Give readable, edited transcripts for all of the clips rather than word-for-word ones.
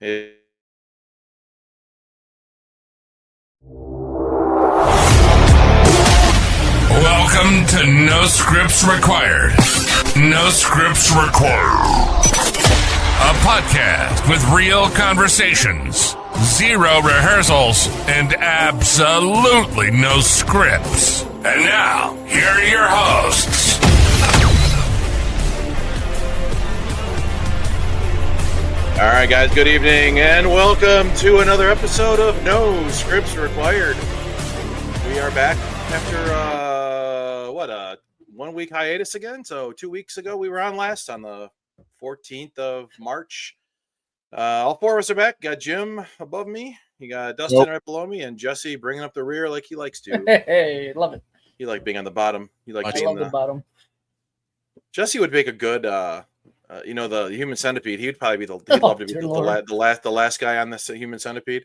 Welcome to No Scripts Required. No Scripts Required. A podcast with real conversations, zero rehearsals, and absolutely no scripts. And now, here are your hosts. All right, guys, good evening, and welcome to another episode of No Scripts Required. We are back after, 1 week hiatus again. So 2 weeks ago, we were on last on the 14th of March. All four of us are back. Got Jim above me. You got Dustin right below me, and Jesse bringing up the rear like he likes to. Hey, love it. You like being on the bottom. You like I being love the bottom. Jesse would make a good, the human centipede. He'd probably be he'd love to be the last guy on this human centipede.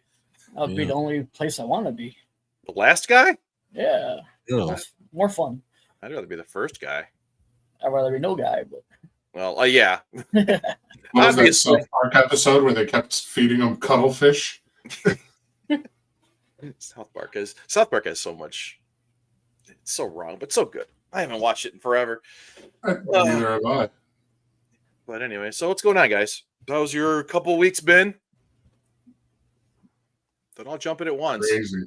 That would be the only place I want to be. The last guy? Yeah. More fun. I'd rather be the first guy. I'd rather be no guy, but. Well, yeah. What was that South Park episode where they kept feeding them cuttlefish? South Park has so much. It's so wrong, but so good. I haven't watched it in forever. Neither have I. But anyway, so what's going on, guys? How's your couple weeks been? Don't all jump in at once. Crazy.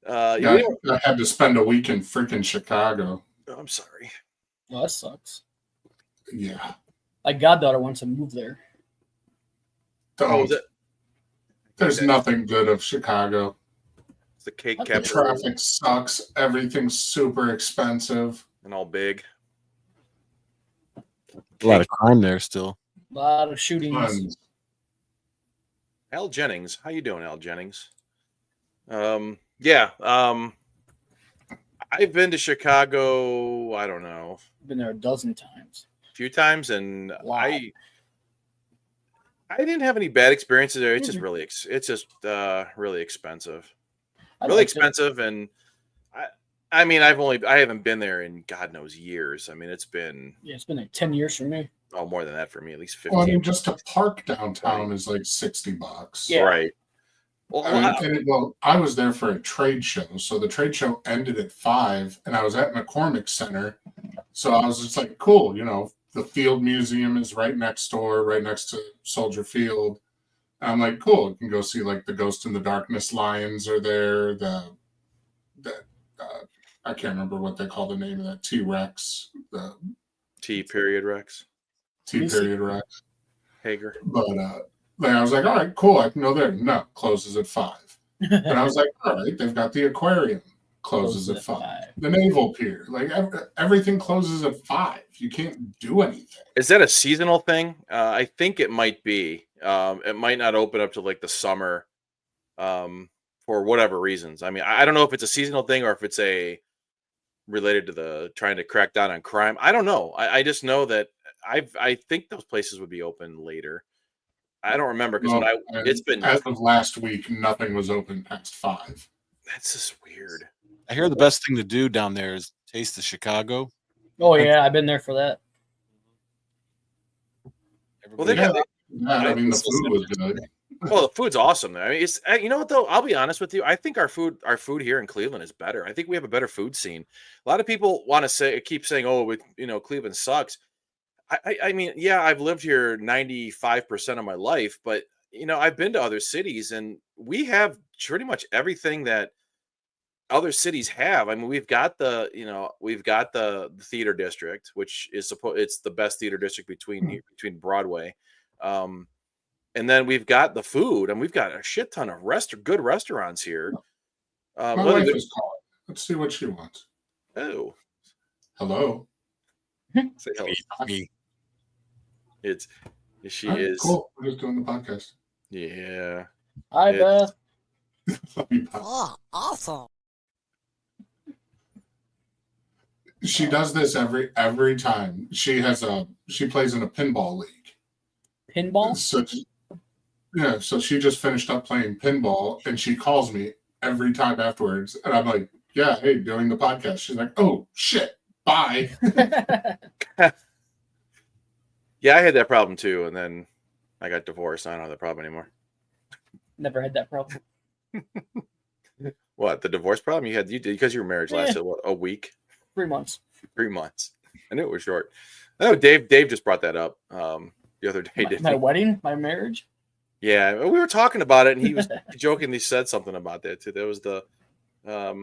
I had to spend a week in freaking Chicago. Oh, I'm sorry. Well, that sucks. Yeah. My goddaughter wants to move there. There's nothing good of Chicago. It's the cake The capital. traffic sucks. Everything's super expensive. And all big. A lot of crime there still. A lot of shootings. Tons. Al Jennings. How you doing, Al Jennings? I've been to Chicago, I don't know. Been there a dozen times. A few times, and Wow. I didn't have any bad experiences there. It's just really really expensive. Really expensive, and I haven't been there in God knows years. I mean, it's been like 10 years for me. Oh, more than that for me, at least 15. Well, I mean, just to park downtown is like $60. Yeah. Right. Well, I was there for a trade show. So the trade show ended at 5, and I was at McCormick Center. So I was just like, cool, the Field Museum is right next door, right next to Soldier Field. And I'm like, cool, you can go see like the Ghost in the Darkness lions are there. I can't remember what they call the name of that T-Rex. The T-period Rex. T-period Rex. Hager. But then I was like, all right, cool, I can go there. No, closes at 5. And I was like, all right, they've got the aquarium. Closes at 5. The Naval Pier. Like, everything closes at 5. You can't do anything. Is that a seasonal thing? I think it might be. It might not open up to like the summer for whatever reasons. I mean, I don't know if it's a seasonal thing or if it's related to the trying to crack down on crime. I don't know. I just know that I think those places would be open later. I don't remember because it's been as of last week, nothing was open past 5. That's just weird. I hear the best thing to do down there is taste the Chicago. Oh yeah, I've been there for that. Well, the food was good. Well, the food's awesome. I mean, it's you know what though. I'll be honest with you. I think our food here in Cleveland is better. I think we have a better food scene. A lot of people want to keep saying, "Oh, Cleveland sucks." I mean, yeah, I've lived here 95% of my life, but I've been to other cities, and we have pretty much everything that other cities have. I mean, we've got the theater district, which is it's the best theater district between Broadway. And then we've got the food, and we've got a shit ton of good restaurants here. My wife is calling. Let's see what she wants. Oh, hello. Say hello. She right, is cool. We're just doing the podcast. Yeah. Hi, Beth. Oh, awesome. She does this every time. She plays in a pinball league. Pinball? So she just finished up playing pinball, and she calls me every time afterwards, and I'm like, yeah, hey, doing the podcast. She's like, oh shit, bye. Yeah, I had that problem too, and then I got divorced. I don't have that problem anymore. Never had that problem. What, the divorce problem you did because your marriage lasted what, a week, 3 months. 3 months? I knew it was short. I know Dave just brought that up the other day. My wedding, my marriage. Yeah, we were talking about it, and he was jokingly said something about that too. That was the I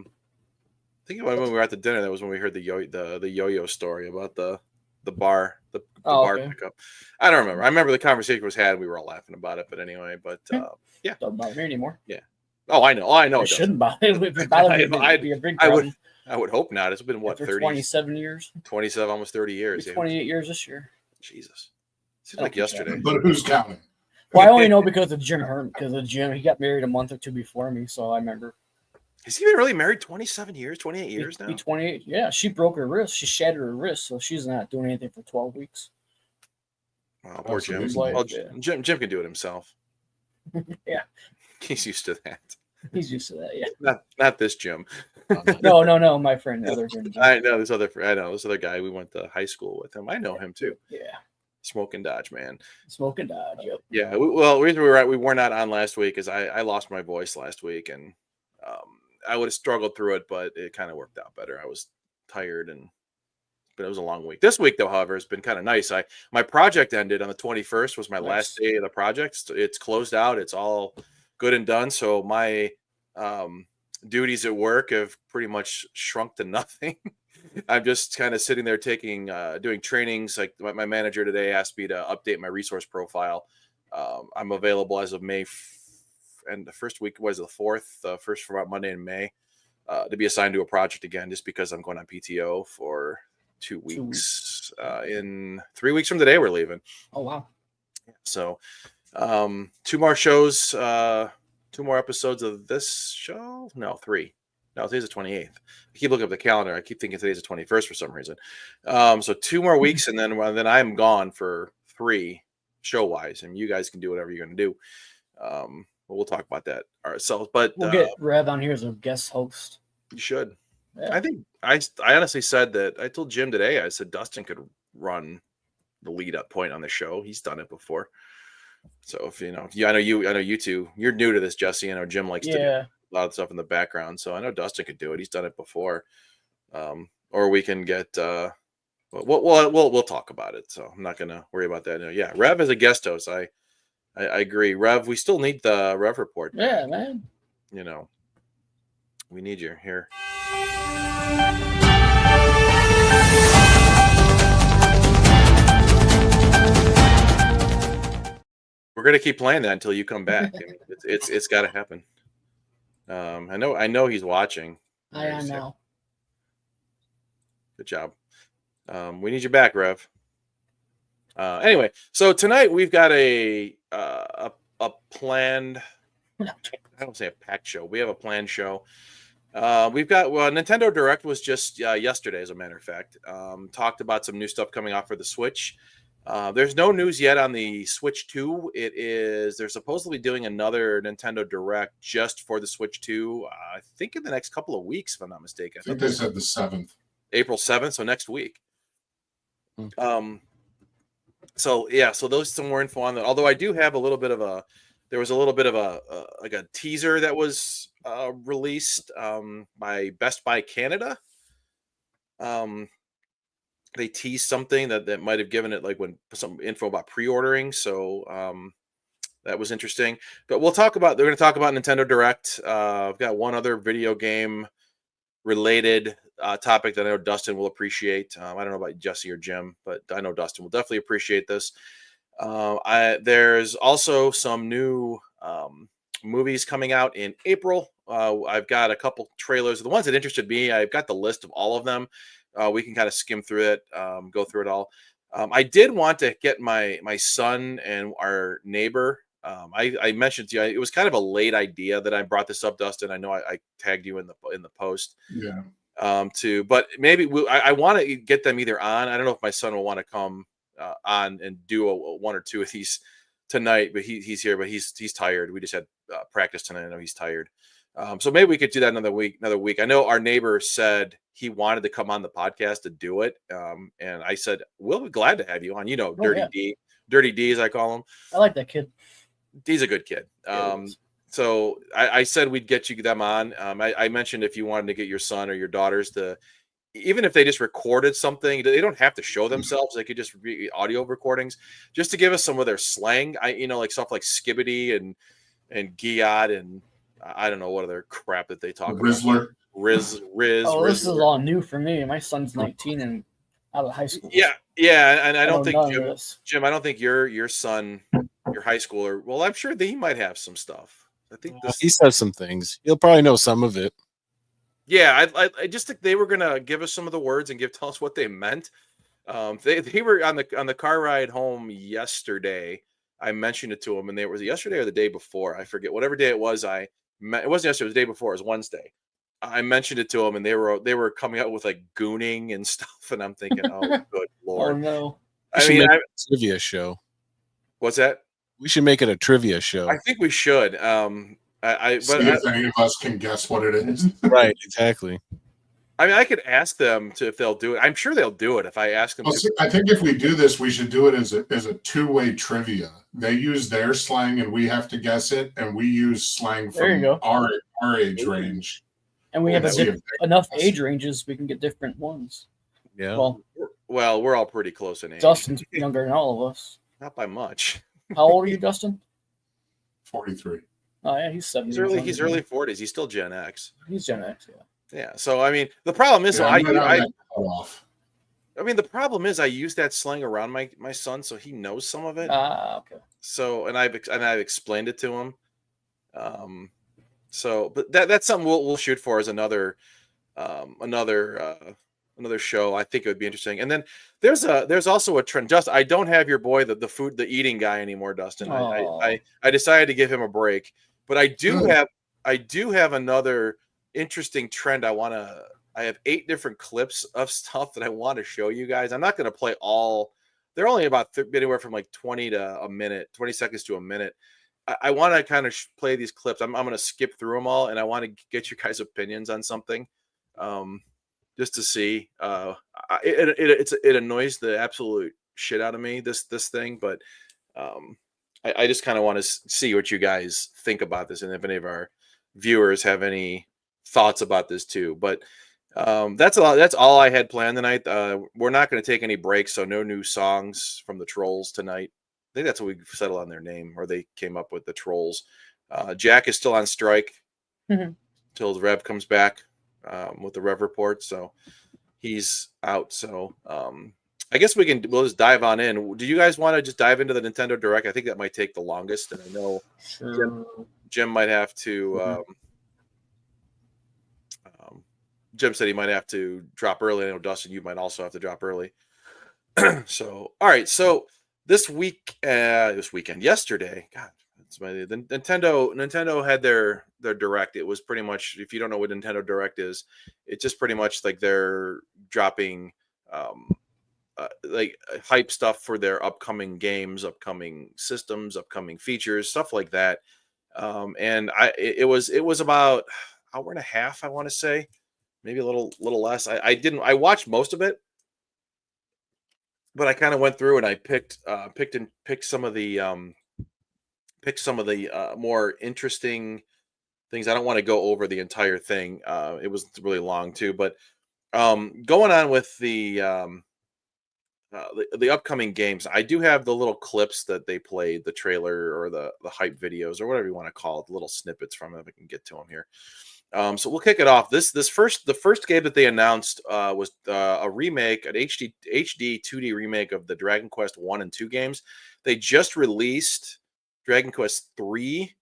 think when we were at the dinner, that was when we heard the yo-yo story about the bar, the bar Okay. pickup. I don't remember. I remember the conversation was had. We were all laughing about it, but anyway. But yeah, Don't bother me anymore. oh, I know. It It shouldn't bother. If it bothered me, it'd be a big problem. I would hope not. It's been what, After 30, 27 years, 27, almost 30 years. It'll be 28 years this year. Jesus, seems like yesterday. But who's counting? Well, I only know because of Jim Hearn. Because of Jim, he got married a month or two before me, so I remember. Has he been really married 27 years, 28 years now? Be 28. Yeah, she broke her wrist. She shattered her wrist, so she's not doing anything for 12 weeks. Oh, poor Jim. his life, Well, yeah. Jim can do it himself. Yeah. He's used to that. He's used to that. Yeah. Not this Jim. No, my friend, the other friend. Jim. I know this other guy. We went to high school with him. I know him too. Yeah. Smoking Dodge, man. Smoking Dodge. Yep. Yeah. The reason we were not on last week is I lost my voice last week, and I would have struggled through it, but it kind of worked out better. I was tired, but it was a long week. This week, though, however, has been kind of nice. My project ended on the 21st. Was my last day of the project. It's closed out. It's all good and done. So my duties at work have pretty much shrunk to nothing. I'm just kind of sitting there doing trainings. Like my manager today asked me to update my resource profile. I'm available as of May, and the first week was the 4th, first for about Monday in May, to be assigned to a project again, just because I'm going on PTO for 2 weeks. In 3 weeks from today, we're leaving. Oh wow. So 2 more shows, 2 more episodes of this show. No, 3. No, today's the 28th. I keep looking up the calendar. I keep thinking today's the 21st for some reason. So 2 more weeks, and then I'm gone for 3 show wise, and you guys can do whatever you're going to do. But we'll talk about that ourselves. But We'll get Rev on here as a guest host. you should. Yeah. I think I honestly said that. I told Jim today. I said Dustin could run the lead up point on the show. He's done it before. So if I know you two. You're new to this, Jesse. I know Jim likes to do a lot of stuff in the background. So I know Dustin could do it. He's done it before. Or we can get. We'll talk about it. So I'm not gonna worry about that. Yeah, Rev as a guest host. I agree. Rev, we still need the Rev report. Yeah, man. We need you here. We're gonna keep playing that until you come back. I mean, it's got to happen. I know he's watching. I am now. Good job. We need you back, Rev. Anyway, so tonight we've got a planned. I don't say a packed show. We have a planned show. We've got Nintendo Direct was just yesterday, as a matter of fact. Talked about some new stuff coming out for the Switch. There's no news yet on the Switch 2. They're supposedly doing another Nintendo Direct just for the Switch 2. I think in the next couple of weeks, if I'm not mistaken. I think they said the 7th. April 7th, so next week. So those some more info on that. Although I do have there was a little bit of a teaser that was released by Best Buy Canada. They teased something that might have given it some info about pre-ordering. So that was interesting. But they're going to talk about Nintendo Direct. I've got one other video game related topic that I know Dustin will appreciate. I don't know about Jesse or Jim, but I know Dustin will definitely appreciate this. There's also some new movies coming out in April. I've got a couple trailers. The ones that interested me, I've got the list of all of them. We can kind of skim through it, go through it all. I did want to get my son and our neighbor. I mentioned to you, it was kind of a late idea that I brought this up, Dustin. I know I tagged you in the post. Yeah. But maybe I want to get them either on. I don't know if my son will want to come on and do one or two of these tonight, but he's here, but he's tired. We just had practice tonight. I know he's tired. So maybe we could do that another week. I know our neighbor said he wanted to come on the podcast to do it. And I said, we'll be glad to have you on, Dirty D. Dirty D, as I call him. I like that kid. He's a good kid. So I said we'd get you them on. I mentioned if you wanted to get your son or your daughters to, even if they just recorded something, they don't have to show themselves. They could just be audio recordings, just to give us some of their slang. Like stuff like skibbity and giat and I don't know what other crap that they talk Rizzler. about. Riz. Oh, this is all new for me. My son's 19 and out of high school. Yeah, and I don't think none of this. Jim. I don't think your son, your high schooler. Well, I'm sure that he might have some stuff. I think He says some things. He'll probably know some of it. Yeah, I just think they were gonna give us some of the words and tell us what they meant. They were on the car ride home yesterday. I mentioned it to them, and it was yesterday or the day before. I forget whatever day it was. It wasn't yesterday. It was the day before. It was Wednesday. I mentioned it to them, and they were coming out with like gooning and stuff, and I'm thinking, oh, good lord. Oh no! We should make it a trivia show. What's that? We should make it a trivia show. I think we should. See if any of us can guess what it is. Right, exactly. I mean, I could ask them if they'll do it. I'm sure they'll do it if I ask them. Well, see, I think if we do this, we should do it as a two-way trivia. They use their slang, and we have to guess it, and we use slang from our age range. And we have enough age ranges, we can get different ones. Yeah. Well, we're all pretty close in age. Justin's younger than all of us. Not by much. How old are you, Justin? 43. Oh yeah, he's 70. He's early 40s. He's still Gen X. He's Gen X, yeah. Yeah. So I mean, the problem is, I mean, the problem is, I use that slang around my son, so he knows some of it. Okay. So, and I've explained it to him. So, but that's something we'll shoot for as another show. I think it would be interesting. And then there's also a trend. Justin, I don't have your boy, the eating guy anymore, Dustin. I decided to give him a break, but I do have another interesting trend. I have 8 different clips of stuff that I want to show you guys. I'm not going to play all. They're only about anywhere from like 20 seconds to a minute. I want to kind of play these clips. I'm going to skip through them all, and I want to get your guys' opinions on something, just to see. It annoys the absolute shit out of me, this thing, but I just kind of want to see what you guys think about this, and if any of our viewers have any thoughts about this too. But that's all I had planned tonight. We're not going to take any breaks, so no new songs from the Trolls tonight. I think that's what we settled on their name, or they came up with, the Trolls. Jack is still on strike until the Rev comes back with the Rev report, so he's out. So I guess we'll just dive on in. Do you guys want to just dive into the Nintendo Direct? I think that might take the longest, and I know Jim might have to. Jim said he might have to drop early. I know, Dustin, you might also have to drop early. So, all right. So this weekend, yesterday, God, the Nintendo had their Direct. It was pretty much, if you don't know what Nintendo Direct is, it's just pretty much like they're dropping like hype stuff for their upcoming games, upcoming systems, upcoming features, stuff like that. And it was about an hour and a half, I want to say. Maybe a little less. I watched most of it, but I kind of went through and I picked some of the more interesting things. I don't want to go over the entire thing. It was really long too, but going on with the upcoming games, I do have the little clips that they played, the trailer or the hype videos or whatever you want to call it, the little snippets from it. If I can get to them here. So we'll kick it off. The first game that they announced was a remake, an HD 2D remake of the Dragon Quest 1 and 2 games. They just released Dragon Quest 3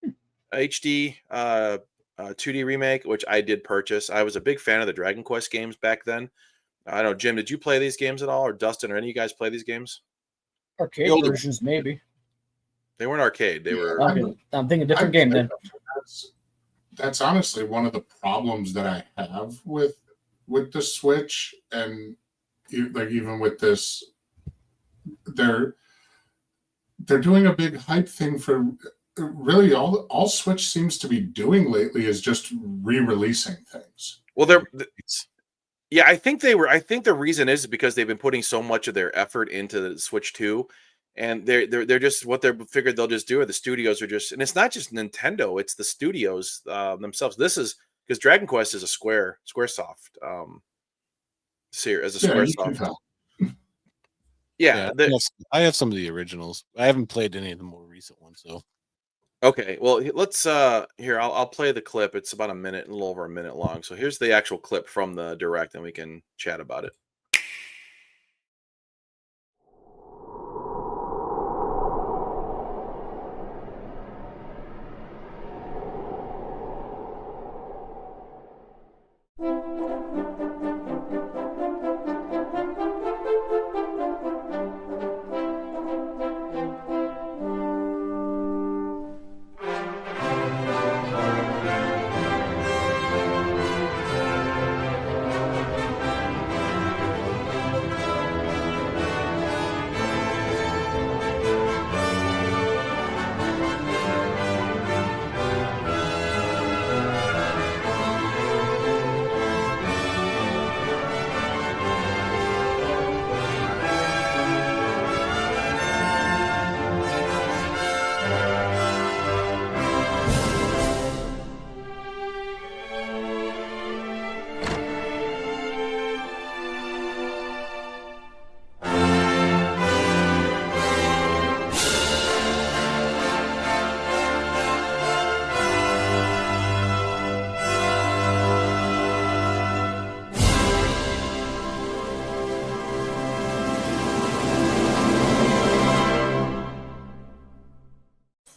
HD 2D remake, which I did purchase. I was a big fan of the Dragon Quest games back then. I don't know, Jim, did you play these games at all, or Dustin, or any of you guys play these games? Arcade versions, maybe. They weren't arcade. They were. I'm thinking different game then. That's honestly one of the problems that I have with the Switch, and like even with this, they're doing a big hype thing for really all Switch seems to be doing lately is just re-releasing things. Well, I think the reason is because they've been putting so much of their effort into the Switch 2, and they're just what they're figured they'll just do. Or the studios are just, and it's not just Nintendo; it's the studios themselves. This is because Dragon Quest is a SquareSoft series, as a Yeah, you can SquareSoft. tell. Yeah, I have some of the originals. I haven't played any of the more recent ones, so. okay. Well, let's here. I'll play the clip. It's about a little over a minute long. So here's the actual clip from the direct, and we can chat about it.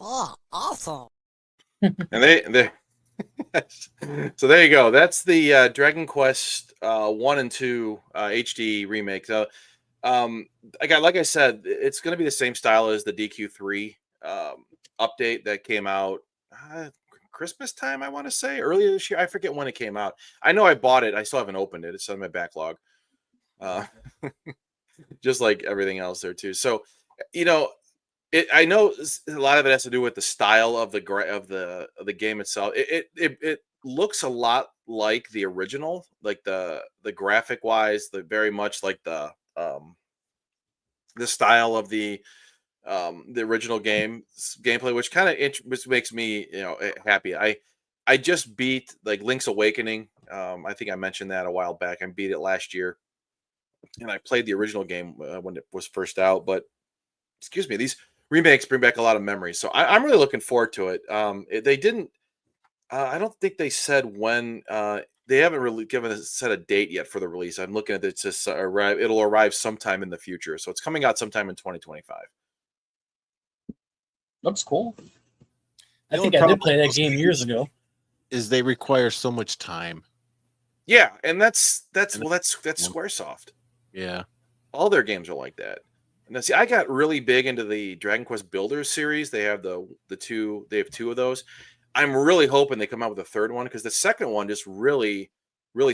Oh, awesome. And they so there you go. That's the Dragon Quest 1 and 2 HD remake. So like I said, it's going to be the same style as the DQ3 update that came out Christmas time, I want to say, earlier this year. I forget when it came out. I know I bought it. I still haven't opened it. It's on my backlog. Just like everything else there too. So, I know a lot of it has to do with the style of the game itself. It looks a lot like the original, like the graphic wise, very much like the style of the original gameplay, which kind of which makes me happy. I just beat like Link's Awakening. I think I mentioned that a while back. I beat it last year, and I played the original game when it was first out. But excuse me, these remakes bring back a lot of memories, so I'm really looking forward to it. They didn't. I don't think they said when. They haven't really set a date yet for the release. I'm looking at it. It's just it'll arrive sometime in the future, so it's coming out sometime in 2025. Looks cool. I The think only I did problem play with that those game games years ago. Is they require so much time. Yeah, and that's And SquareSoft. Yeah. All their games are like that. And now, see, I got really big into the Dragon Quest Builders series. They have the two. They have two of those. I'm really hoping they come out with a third one, because the second one just really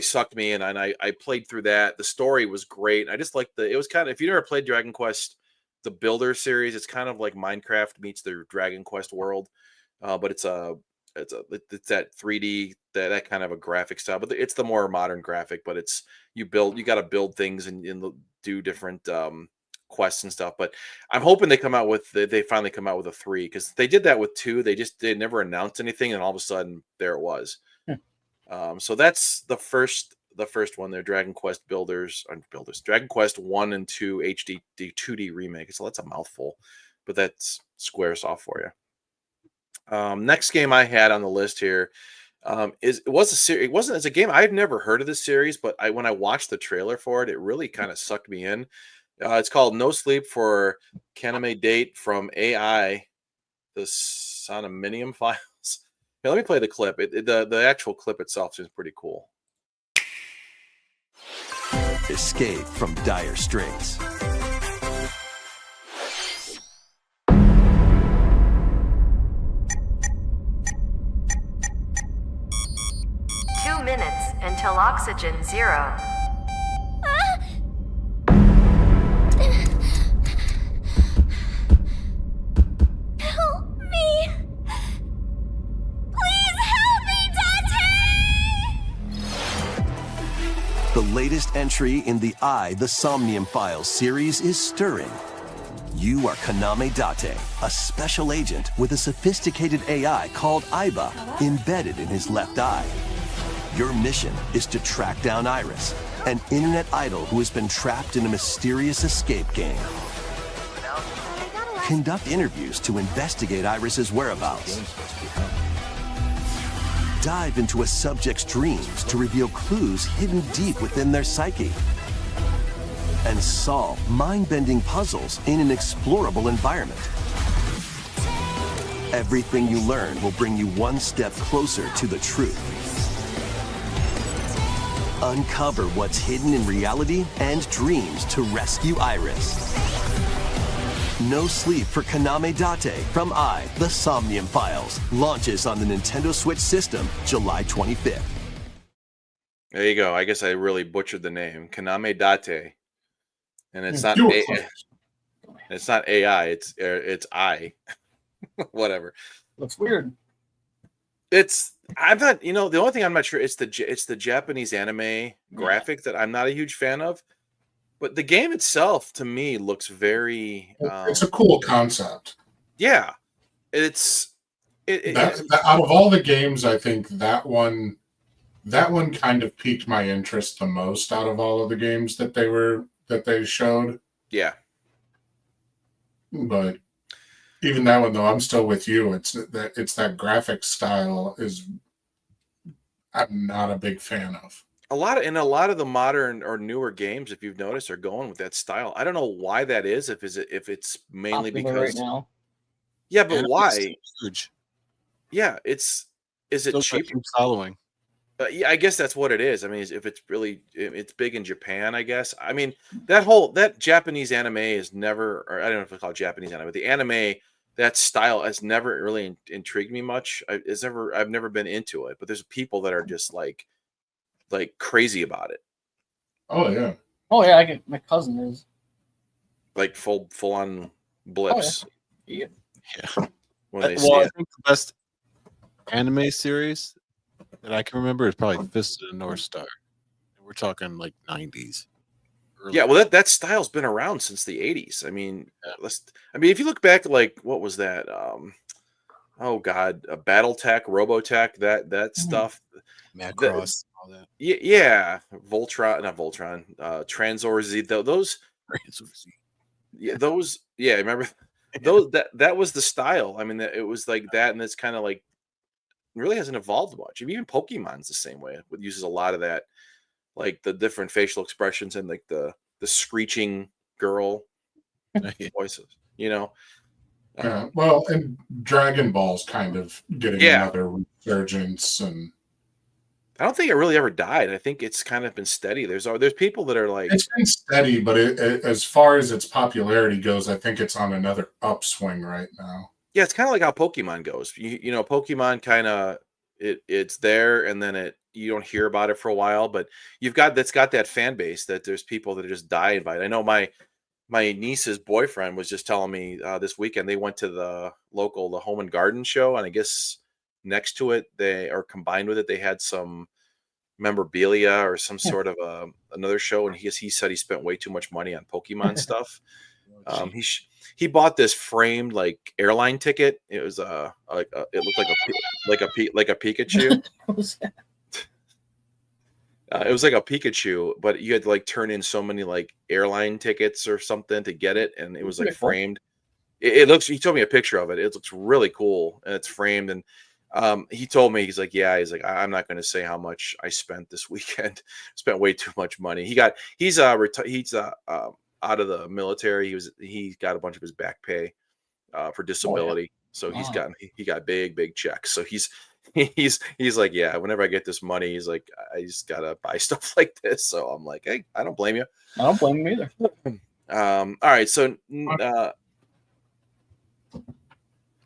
sucked me in, and I played through that. The story was great. I just liked it was kind of, if you never played Dragon Quest, the Builder series, it's kind of like Minecraft meets the Dragon Quest world, but it's that 3D, that kind of a graphic style, but it's the more modern graphic. But it's you got to build things and do different quests and stuff. But I'm hoping they finally come out with a 3, because they did that with 2. They never announced anything, and all of a sudden there it was. So that's the first one there, Dragon Quest Dragon Quest 1 and 2 HD 2D remake. So that's a mouthful, but that's SquareSoft for you. Next game I had on the list here it's a game I've never heard of this series, but when I watched the trailer for it, it really kind of sucked me in. It's called No Sleep for Kaname Date from AI, the Sonominium Files. Here, let me play the clip. The actual clip itself seems pretty cool. Escape from dire straits. Minutes until oxygen 0. Help me! Please help me, Dante! The latest entry in the The Somnium Files series is stirring. You are Kaname Date, a special agent with a sophisticated AI called Aiba embedded in his left eye. Your mission is to track down Iris, an internet idol who has been trapped in a mysterious escape game. Conduct interviews to investigate Iris's whereabouts. Dive into a subject's dreams to reveal clues hidden deep within their psyche. And solve mind-bending puzzles in an explorable environment. Everything you learn will bring you one step closer to the truth. Uncover what's hidden in reality and dreams to rescue Iris. No Sleep for Kaname Date from The Somnium Files launches on the Nintendo Switch system July 25th. There you go. I guess I really butchered the name. Kaname Date. And it's not You were A- close. it's not AI, it's I. Whatever. Looks weird. I'm not, the only thing I'm not sure it's the Japanese anime graphic that I'm not a huge fan of. But the game itself to me looks very It's a cool concept. yeah. Out Of all the games, I think that one kind of piqued my interest the most out of all of the games that they showed. yeah. But even that one, though, I'm still with you. It's that graphic style I'm not a big fan of. A lot of the modern or newer games, if you've noticed, are going with that style. I don't know why that is. If it's mainly Popular right because now. yeah, but Anime's why? Huge. Yeah, is it Still cheap? keeps following. Yeah, I guess that's what it is. I mean, if it's big in Japan, I guess. I mean, that Japanese anime is never, or I don't know if it's called Japanese anime, but the anime, that style has never really intrigued me much. I've never been into it. But there's people that are just like crazy about it, Oh yeah, Oh yeah, my cousin is. like full on blips Yeah. Yeah. when they see Well, I it. think the best anime series that I can remember is probably Fist of the North Star. We're talking like 90s. Yeah, well, that style's been around since the '80s. I mean, if you look back, like what was that? Oh God, BattleTech, Robotech, that stuff. Macross, all that. Yeah, Voltron, not Voltron, Transor Z. Those, yeah, those, yeah. Remember those? That was the style. I mean, it was like that, and it's kind of like really hasn't evolved much. Even Pokemon's the same way. It uses a lot of that, like the different facial expressions and like the screeching girl voices. yeah. Well, and Dragon Ball's kind of getting another resurgence, and I don't think it really ever died. I think it's kind of been steady. There's people that are like, it's been steady. But as far as its popularity goes, I think it's on another upswing right now. yeah, it's kind of like how Pokemon goes. Pokemon kind of it's there, and then you don't hear about it for a while, but that's got that fan base that there's people that are just dying by it. I know my niece's boyfriend was just telling me this weekend they went to the Home and Garden show, and I guess next to it combined with it they had some memorabilia or some sort of another show, and he said he spent way too much money on Pokemon stuff. He bought this framed like airline ticket. It was it looked like a Pikachu. It was like a Pikachu, but you had to like turn in so many like airline tickets or something to get it, and it was like framed. It looks. He told me a picture of it. It looks really cool, and it's framed. And he told me he's like, I'm not going to say how much I spent this weekend. Spent way too much money. He's out of the military. He got a bunch of his back pay for disability. So he got big checks. So he's like, yeah, whenever I get this money, he's like, I just gotta buy stuff like this. So I'm like, hey, I don't blame you. I don't blame him either. All right, so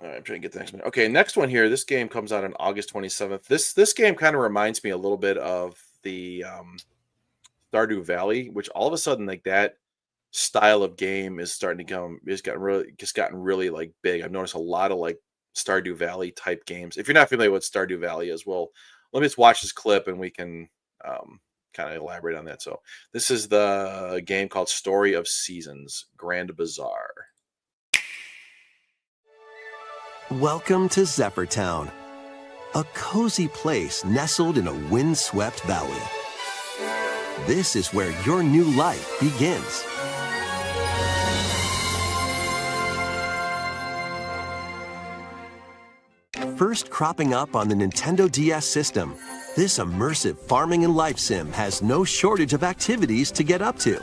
all right, I'm trying to get the next one. Okay, next one here. This game comes out on August 27th. This game kind of reminds me a little bit of the Stardew Valley, which all of a sudden like that style of game is starting to gotten really like big. I've noticed a lot of like Stardew Valley type games. If you're not familiar with Stardew Valley as well, let me just watch this clip and we can kind of elaborate on that. So this is the game called Story of Seasons Grand Bazaar. Welcome to Zephyrtown, a cozy place nestled in a windswept valley. This is where your new life begins. First cropping up on the Nintendo DS system, this immersive farming and life sim has no shortage of activities to get up to.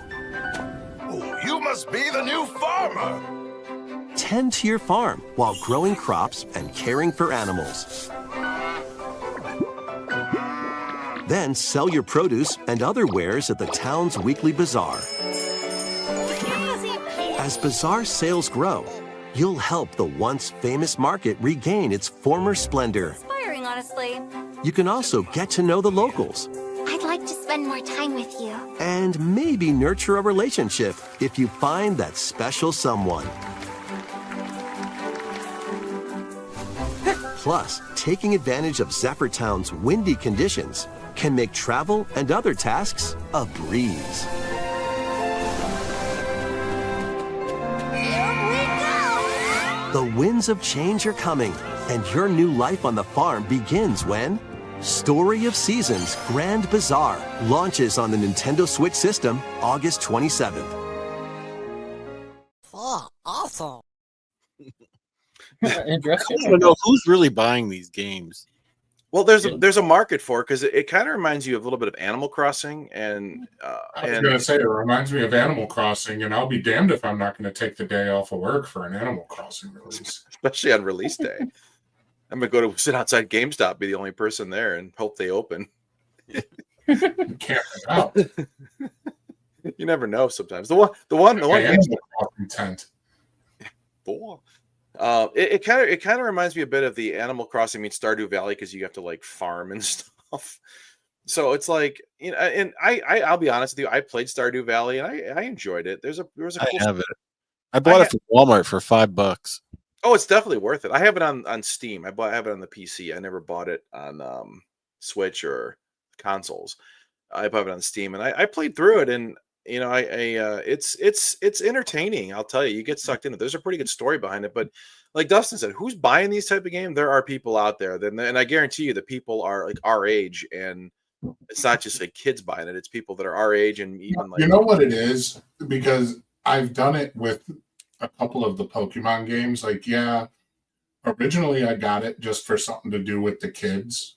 Oh, you must be the new farmer! Tend to your farm while growing crops and caring for animals. Then sell your produce and other wares at the town's weekly bazaar. As bazaar sales grow, you'll help the once famous market regain its former splendor. Inspiring, honestly. You can also get to know the locals I'd like to spend more time with you. and maybe nurture a relationship if you find that special someone. Plus, taking advantage of Zephyrtown's windy conditions can make travel and other tasks a breeze. Here we go! The winds of change are coming, and your new life on the farm begins when Story of Seasons Grand Bazaar launches on the Nintendo Switch system August 27th. Oh, awesome. Interesting. I want to know who's really buying these games. Well, there's a market for it because it kind of reminds you of a little bit of Animal Crossing, and I was going to say it reminds me of Animal Crossing, and I'll be damned if I'm not going to take the day off of work for an Animal Crossing release. especially on release day. I'm gonna go to sit outside GameStop, be the only person there, and hope they open. Camp it out. You never know. Sometimes the one Animal Crossing tent. It kind of reminds me a bit of the Animal Crossing meets Stardew Valley because you have to like farm and stuff. So it's like, you know, and I'll be honest with you, I played Stardew Valley and I enjoyed it. There was a I cool have it. I bought it from Walmart for $5. Oh, it's definitely worth it. I have it on Steam. I have it on the PC. I never bought it on Switch or consoles. I bought it on Steam, and I played through it, and you know, it's entertaining. I'll tell you, you get sucked into it. There's a pretty good story behind it, but like Dustin said, who's buying these type of games? There are people out there, and I guarantee you, the people are like our age, and it's not just like kids buying it. It's people that are our age, and even like, You know what it is? Because I've done it with a couple of the Pokemon games. Like, yeah, originally I got it just for something to do with the kids.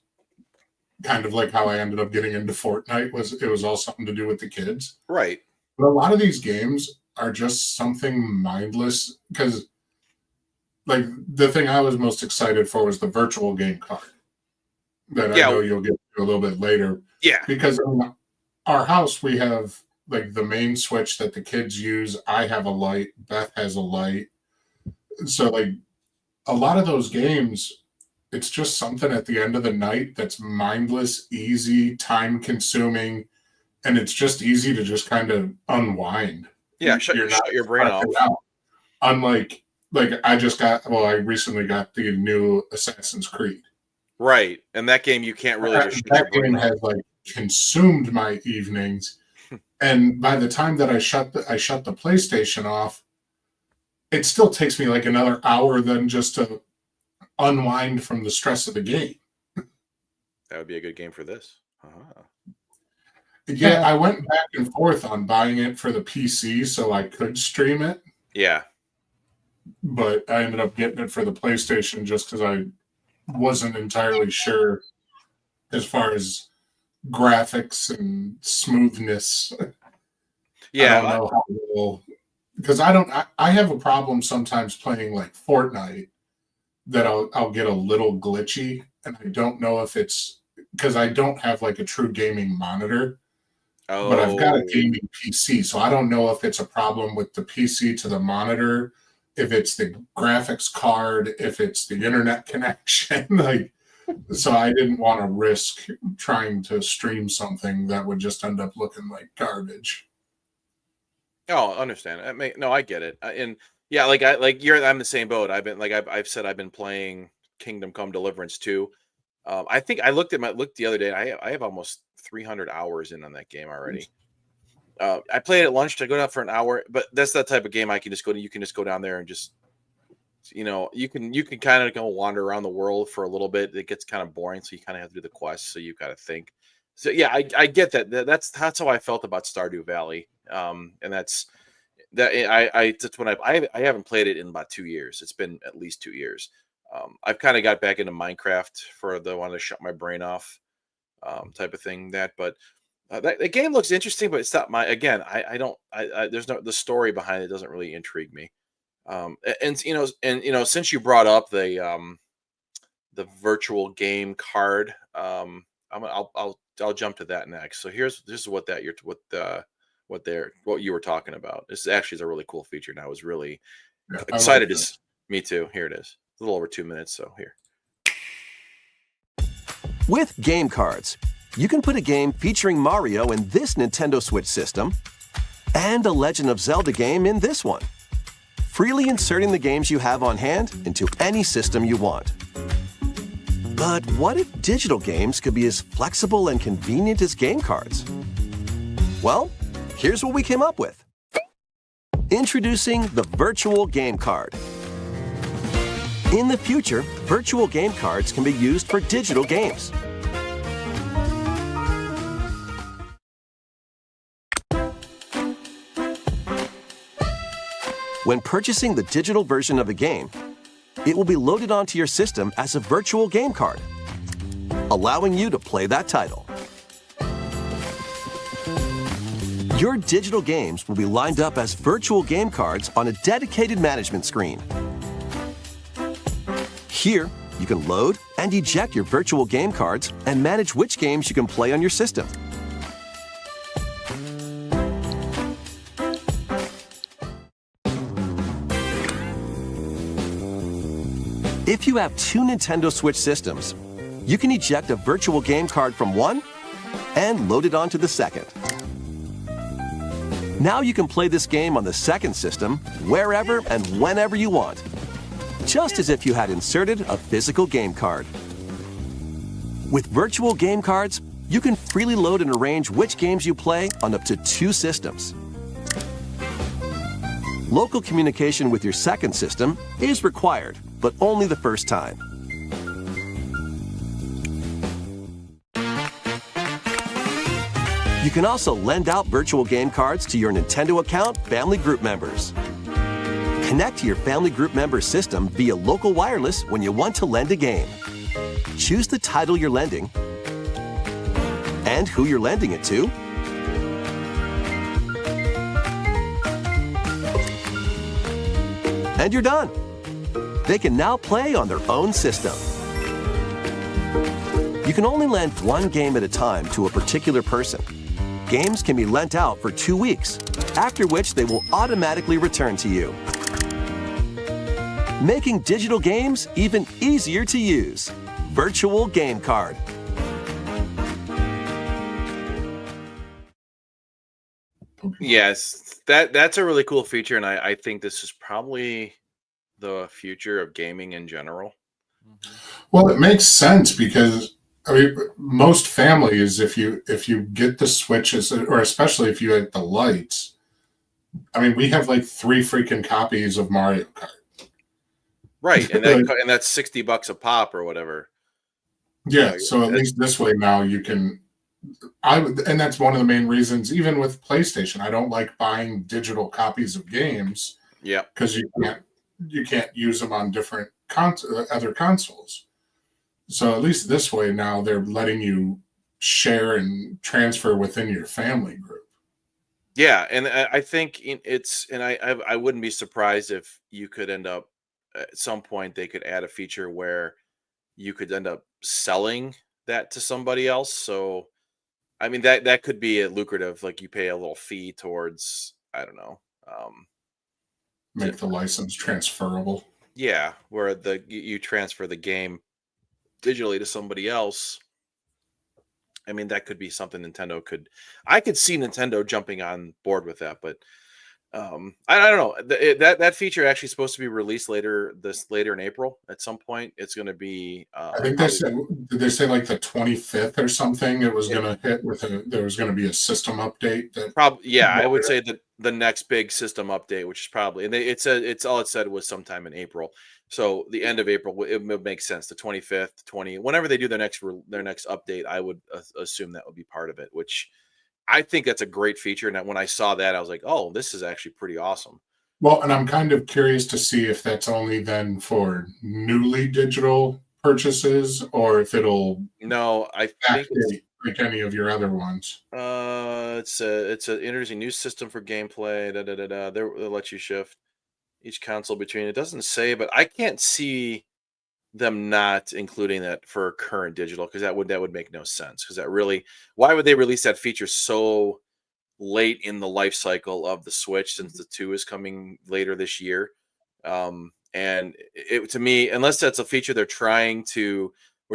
Kind of like how I ended up getting into Fortnite, it was all something to do with the kids. right? But a lot of these games are just something mindless because, like, the thing I was most excited for was the virtual game card that Yeah. I know you'll get to a little bit later. Yeah, Because in our house, we have like the main switch that the kids use. I have a light. Beth has a light. So, like, a lot of those games, it's just something at the end of the night that's mindless, easy, time consuming, and it's just easy to just kind of unwind. yeah. Shut your brain off. Out. Unlike, like, I recently got the new Assassin's Creed. Right, and that game you can't really just shut your That brain game off. has like consumed my evenings, and by the time that I shut the PlayStation off, it still takes me like another hour then just to unwind from the stress of the game. That would be a good game for this. Yeah, I went back and forth on buying it for the PC so I could stream it, Yeah, but I ended up getting it for the PlayStation just because I wasn't entirely sure as far as graphics and smoothness. yeah. I don't know how well, because I have a problem sometimes playing like Fortnite that I'll get a little glitchy, and I don't know if it's because I don't have like a true gaming monitor, but I've got a gaming PC, so I don't know if it's a problem with the PC to the monitor, if it's the graphics card, if it's the internet connection. Like, so I didn't want to risk trying to stream something that would just end up looking like garbage. Oh, I understand. I get it. And yeah, I'm the same boat. I've said I've been playing Kingdom Come Deliverance 2. I think I looked the other day. I have almost 300 hours in on that game already. I played at lunch to go down for an hour, but that's that type of game you can just go down there and just you can kind of go wander around the world for a little bit. It gets kind of boring, so you kind of have to do the quest. So you got to think. So yeah, I get that. That's how I felt about Stardew Valley. And that's that's when I haven't played it in about 2 years. It's been at least 2 years. I've kind of got back into Minecraft for the one to shut my brain off, type of thing. But the game looks interesting, but it's not my. Again, I don't. There's no the story behind it doesn't really intrigue me. Since you brought up the virtual game card, I'll jump to that next. So this is what you were talking about. This actually is a really cool feature, and I was really excited to. Me too. Here it is. A little over 2 minutes. So here. With game cards, you can put a game featuring Mario in this Nintendo Switch system and a Legend of Zelda game in this one, freely inserting the games you have on hand into any system you want. But what if digital games could be as flexible and convenient as game cards? Well, here's what we came up with. Introducing the Virtual Game Card. In the future, virtual game cards can be used for digital games. When purchasing the digital version of a game, it will be loaded onto your system as a virtual game card, allowing you to play that title. Your digital games will be lined up as virtual game cards on a dedicated management screen. Here, you can load and eject your virtual game cards and manage which games you can play on your system. If you have 2 Nintendo Switch systems, you can eject a virtual game card from one and load it onto the second. Now you can play this game on the second system wherever and whenever you want, just as if you had inserted a physical game card. With virtual game cards, you can freely load and arrange which games you play on up to 2 systems. Local communication with your second system is required, but only the first time. You can also lend out virtual game cards to your Nintendo account family group members. Connect to your family group member system via local wireless when you want to lend a game. Choose the title you're lending and who you're lending it to. And you're done. They can now play on their own system. You can only lend one game at a time to a particular person. Games can be lent out for 2 weeks, after which they will automatically return to you, making digital games even easier to use. Virtual Game Card. Yes, that's a really cool feature, and I think this is probably the future of gaming in general. Well, it makes sense because I mean, most families, if you get the Switches, or especially if you had the lights, I mean, we have like 3 freaking copies of Mario Kart. Right, and that's $60 a pop or whatever. Yeah, so at least this way now you can. And that's one of the main reasons, even with PlayStation, I don't like buying digital copies of games. Yeah, because you can't use them on different other consoles. So at least this way now they're letting you share and transfer within your family group. Yeah, and I think I wouldn't be surprised if you could end up at some point they could add a feature where you could end up selling that to somebody else. So, I mean that could be a lucrative, like you pay a little fee towards, I don't know, make the license transferable. Yeah, where you transfer the game digitally to somebody else. I mean, that could be something I could see Nintendo jumping on board with that, but I don't know. That feature actually supposed to be released later in April at some point. It's going to be. I think they said, did they say like the 25th or something? It was going to hit there was going to be a system update. Yeah, I would say that the next big system update, which is probably, and it said was sometime in April. So the end of April, it would make sense. The 25th, whenever they do their next update, I would assume that would be part of it, which I think that's a great feature. And when I saw that, I was like, oh, this is actually pretty awesome. Well, and I'm kind of curious to see if that's only then for newly digital purchases or if it'll I think like any of your other ones. It's an interesting new system for gameplay. They'll let you shift each console between. It doesn't say, but I can't see them not including that for current digital, because that would make no sense. Because why would they release that feature so late in the life cycle of the Switch, since the 2 is coming later this year? And it, to me, unless that's a feature we're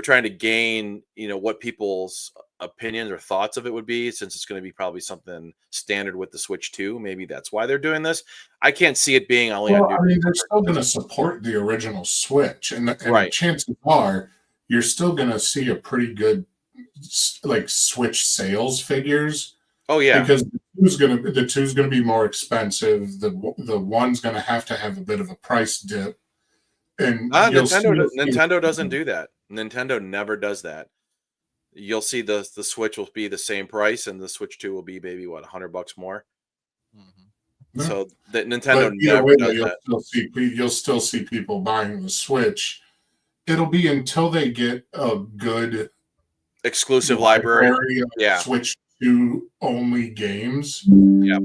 trying to gain, what people's opinions or thoughts of it would be, since it's going to be probably something standard with the Switch 2. Maybe that's why they're doing this. I can't see it being only. Well, they're still going to support the original Switch, and chances are you're still going to see a pretty good like Switch sales figures. Oh yeah, because the two's gonna be more expensive. The one's gonna have a bit of a price dip. And Nintendo doesn't do that. Nintendo never does that. You'll see the Switch will be the same price, and the Switch 2 will be maybe $100 more. Mm-hmm. So that Nintendo never does that. You'll still see people buying the Switch. It'll be until they get a good exclusive library. Yeah, Switch 2 only games. Yep.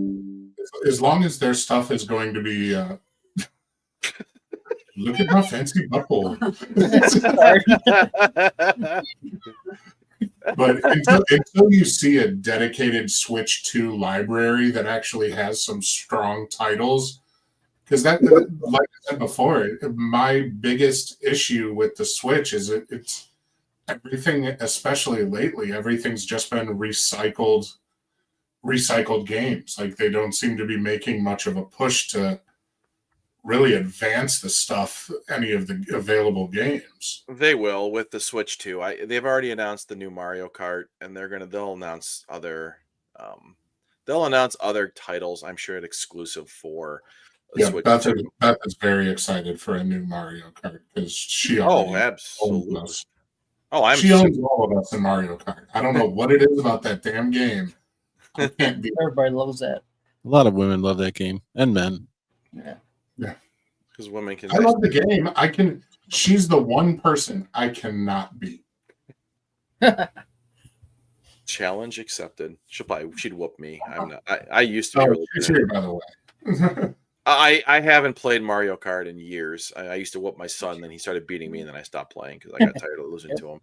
As long as their stuff is going to be look at my fancy butthole. But until you see a dedicated Switch 2 library that actually has some strong titles, because that, like I said before, my biggest issue with the Switch is it's everything, especially lately, everything's just been recycled games. Like, they don't seem to be making much of a push to really advance the stuff, any of the available games. They will with the Switch 2. They've already announced the new Mario Kart, and they'll announce other titles, I'm sure, exclusive for Switch 2. Beth is very excited for a new Mario Kart because she absolutely. She owns all of us in Mario Kart. I don't know what it is about that damn game. I can't be. Everybody loves that. A lot of women love that game, and men. Yeah. Because women can. I love the game. She's the one person I cannot beat. Challenge accepted. She'd whoop me. I'm not. I used to be really good. Here, by the way. I haven't played Mario Kart in years. I used to whoop my son, then he started beating me, and then I stopped playing because I got tired of losing to him.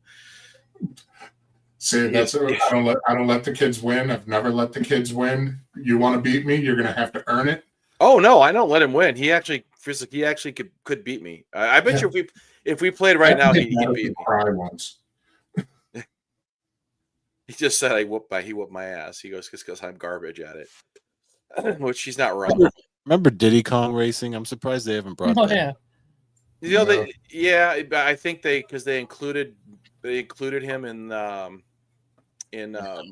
See, I don't let the kids win. I've never let the kids win. You want to beat me? You're going to have to earn it. Oh no, I don't let him win. He actually could beat me. I bet you if we played right now, he'd beat me. Cry once. He just said he whooped my ass. He goes because I'm garbage at it, which he's not wrong. Remember Diddy Kong Racing? I'm surprised they haven't brought that. Yeah. I think they included him in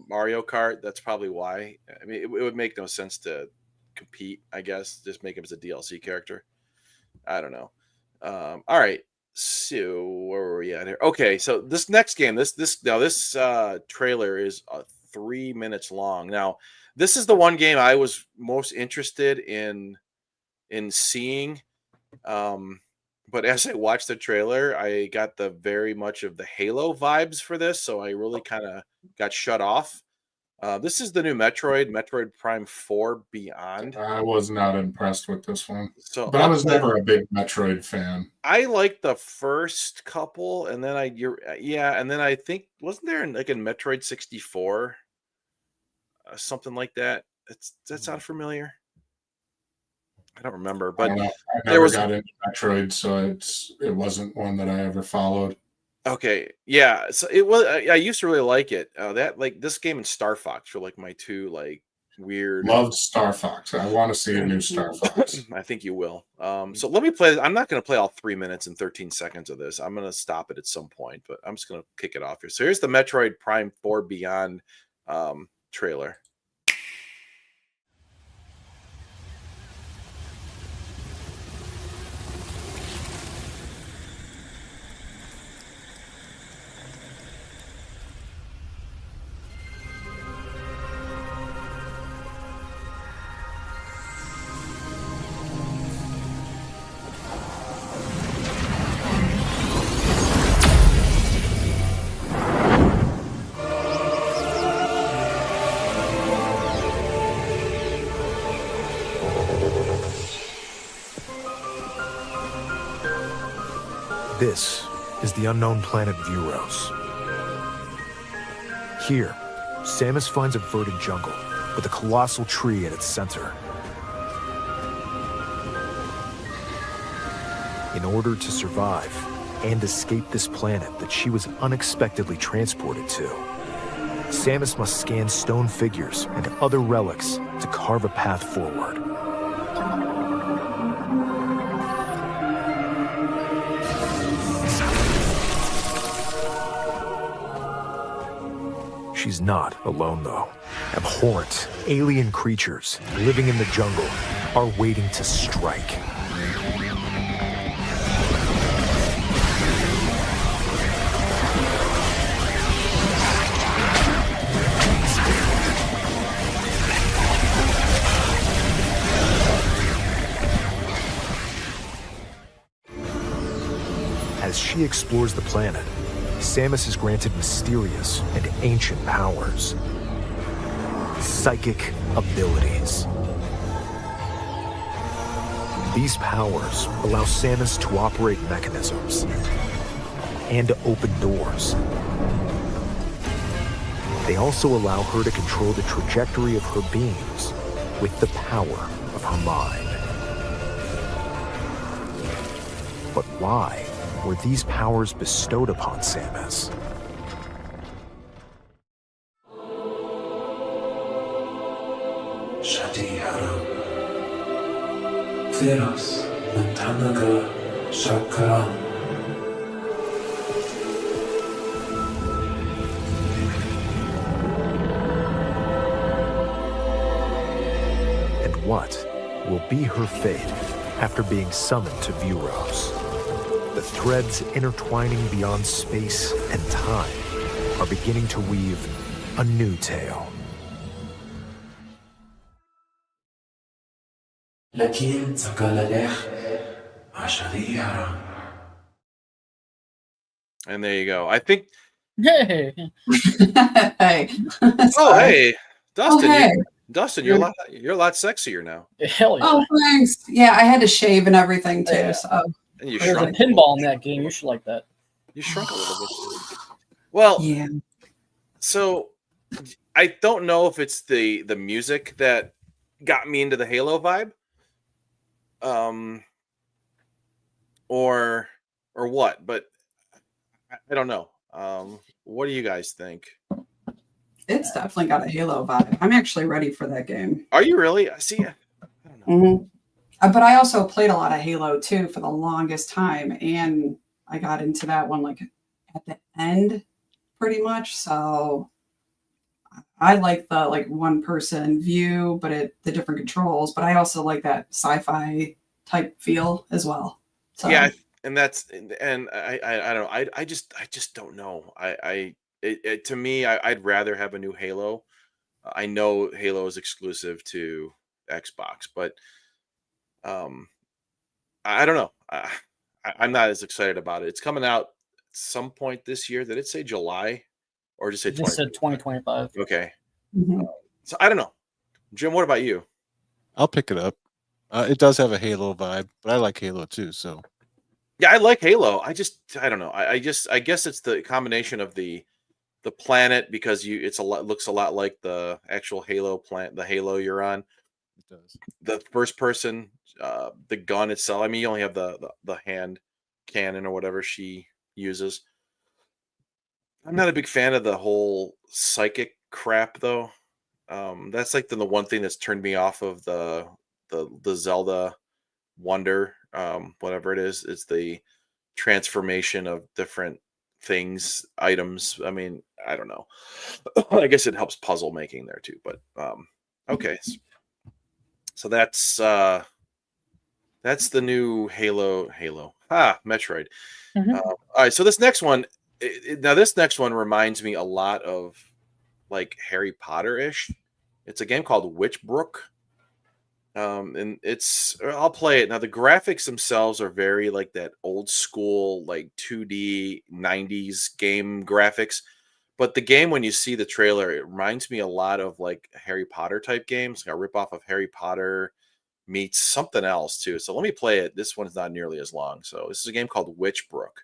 Mario Kart. That's probably why. I mean, it would make no sense to compete, I guess. Just make him as a DLC character. I don't know. All right. So where were we at here? Okay, so this next game, this trailer is 3 minutes long. Now, this is the one game I was most interested in seeing. But as I watched the trailer, I got very much of the Halo vibes for this, so I really kind of got shut off. This is the new Metroid Prime 4 Beyond. I was not impressed with this one. But I was never a big Metroid fan. I liked the first couple, and then I think, wasn't there like in Metroid 64? Something like that. Does that sound familiar? I don't remember, but I never got into Metroid, so it wasn't one that I ever followed. Okay, yeah, so it was. I used to really like it. This game and Star Fox were like my two weird. Loved Star Fox. I want to see a new Star Fox. I think you will. So let me play. I'm not going to play all 3 minutes and 13 seconds of this. I'm going to stop it at some point, but I'm just going to kick it off here. So here's the Metroid Prime 4 Beyond trailer. This is the unknown planet Vuros. Here, Samus finds a verdant jungle with a colossal tree at its center. In order to survive and escape this planet that she was unexpectedly transported to, Samus must scan stone figures and other relics to carve a path forward. She's not alone, though. Abhorrent, alien creatures living in the jungle are waiting to strike. As she explores the planet, Samus is granted mysterious and ancient powers. Psychic abilities. These powers allow Samus to operate mechanisms and to open doors. They also allow her to control the trajectory of her beams with the power of her mind. But why were these powers bestowed upon Samus? And what will be her fate after being summoned to Vuros? The threads intertwining beyond space and time are beginning to weave a new tale. And there you go. I think. Hey. Hey. Oh, hey, Dustin. hey. Dustin, you're a lot sexier now. Hell yeah. Oh, thanks. Yeah, I had to shave and everything too. Yeah. So And you There's a shrunk. pinball in that game. You should like that. You shrunk a little bit. Too. Well, yeah. So I don't know if it's the music that got me into the Halo vibe, or what, but I don't know. What do you guys think? It's definitely got a Halo vibe. I'm actually ready for that game. Are you really? See, I don't know. Mm-hmm. But I also played a lot of Halo 2 for the longest time, and I got into that one like at the end, pretty much. So I like the one person view, but the different controls. But I also like that sci-fi type feel as well. So. Yeah, and I don't know. I just don't know. To me, I'd rather have a new Halo. I know Halo is exclusive to Xbox, but I don't know. I'm not as excited about it. It's coming out at some point this year. Did it say July or just say 2025? Okay. Mm-hmm. So I don't know. Jim, what about you? I'll pick it up. It does have a Halo vibe, but I like Halo too. So yeah, I like Halo. I don't know. I guess it's the combination of the planet, because looks a lot like the actual Halo planet, the Halo you're on. it does. The first person, the gun itself. I mean, you only have the hand cannon or whatever she uses. I'm not a big fan of the whole psychic crap, though. That's like the one thing that's turned me off of the Zelda Wonder, whatever it is the transformation of different things, items. I mean, I don't know. I guess it helps puzzle making there too. But okay, so that's the new Halo. Metroid. All right, so this next one, this next one reminds me a lot of like Harry Potter-ish. It's a game called Witchbrook. And I'll play it. Now the graphics themselves are very like that old school, like 2D 90s game graphics. But the game, when you see the trailer, it reminds me a lot of like Harry Potter type games, like a ripoff of Harry Potter meets something else too. So let me play it. This one's not nearly as long. So this is a game called Witchbrook.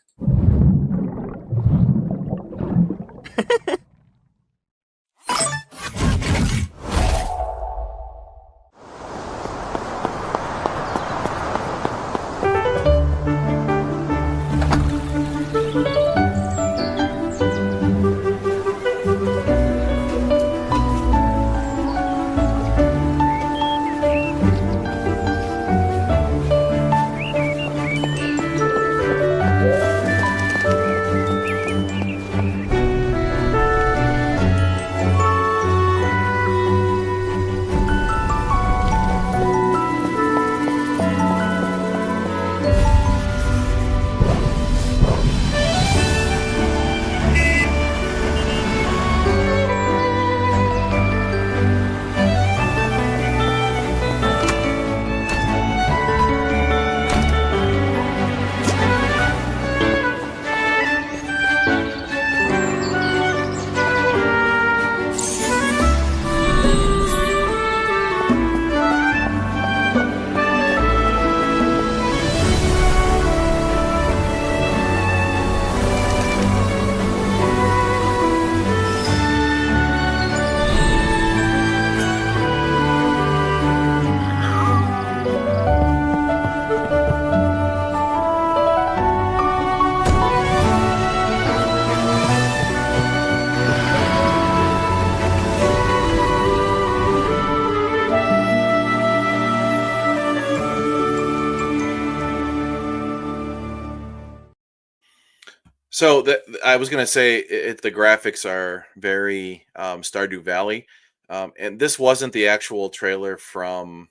So I was going to say the graphics are very Stardew Valley, and this wasn't the actual trailer from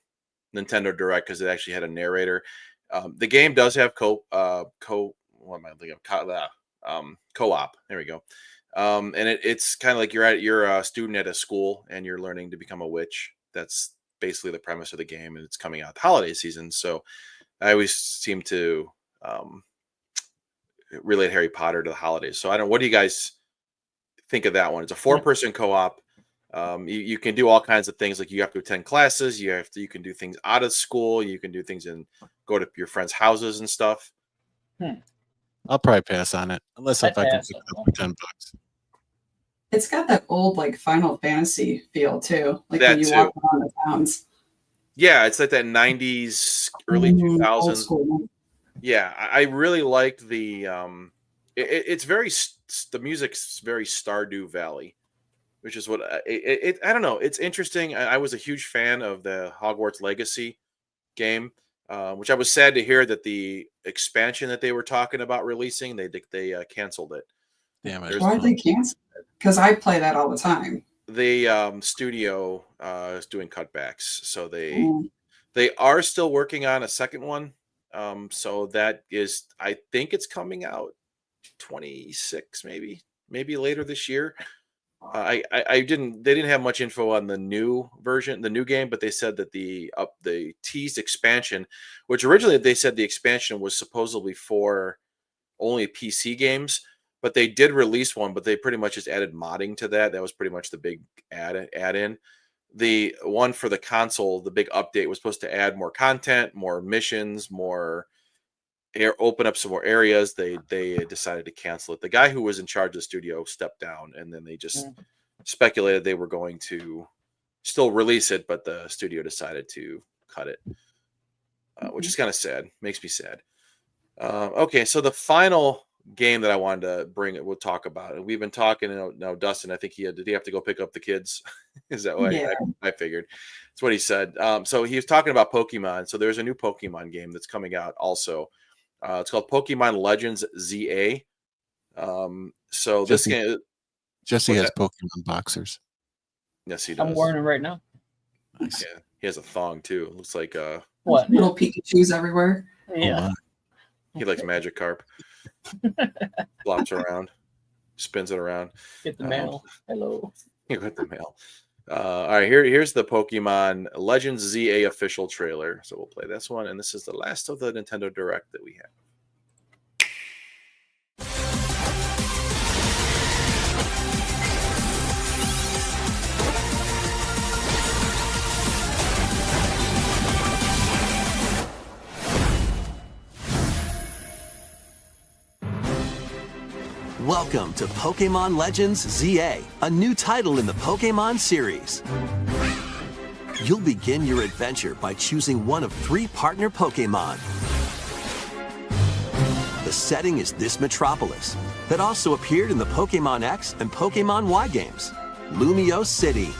Nintendo Direct because it actually had a narrator. The game does have co-op. There we go. And it's kind of like you're a student at a school and you're learning to become a witch. That's basically the premise of the game, and it's coming out the holiday season. So I always seem to relate Harry Potter to the holidays. So I don't. What do you guys think of that one? It's a 4-person co-op. You can do all kinds of things. Like you have to attend classes. You can do things out of school. You can do things go to your friends' houses and stuff. I'll probably pass on it unless if I can pick it up for $10. It's got that old like Final Fantasy feel too, like that when you too. walk around the towns. Yeah, it's like that 90s, early 2000s. Yeah, I really liked the it's very the music's very Stardew Valley, which is what I don't know. It's interesting. I was a huge fan of the Hogwarts Legacy game, which I was sad to hear that the expansion that they were talking about releasing, they canceled it. Damn it! Why did they cancel it? Because I play that all the time. The studio is doing cutbacks, so they are still working on a second one. So that is, I think it's coming out 26, maybe later this year. They didn't have much info on the new version, the new game, but they said that the teased expansion, which originally they said the expansion was supposedly for only PC games, but they did release one, but they pretty much just added modding to that. That was pretty much the big add-in. The one for the console, the big update was supposed to add more content, more missions, open up some more areas. They decided to cancel it. The guy who was in charge of the studio stepped down, and then they just speculated they were going to still release it, but the studio decided to cut it, which is kind of sad. Makes me sad. Okay, so the final game that I wanted to bring. We'll talk about it. We've been talking. Now, Dustin, I think did he have to go pick up the kids? Is that what I figured? That's what he said. So he was talking about Pokemon. So there's a new Pokemon game that's coming out also. It's called Pokemon Legends ZA. So this game, Jesse has Pokemon boxers. Yes, he does. I'm wearing it right now. Nice. Yeah, he has a thong too. It looks like what little Pikachu's everywhere. Yeah, he likes Magikarp. Flops around, spins it around. Get the mail. Hello. You get the mail. All right, here's the Pokemon Legends ZA official trailer. So we'll play this one, and this is the last of the Nintendo Direct that we have. Welcome to Pokemon Legends ZA, a new title in the Pokemon series. You'll begin your adventure by choosing one of 3 partner Pokemon. The setting is this metropolis that also appeared in the Pokemon X and Pokemon Y games, Lumio City.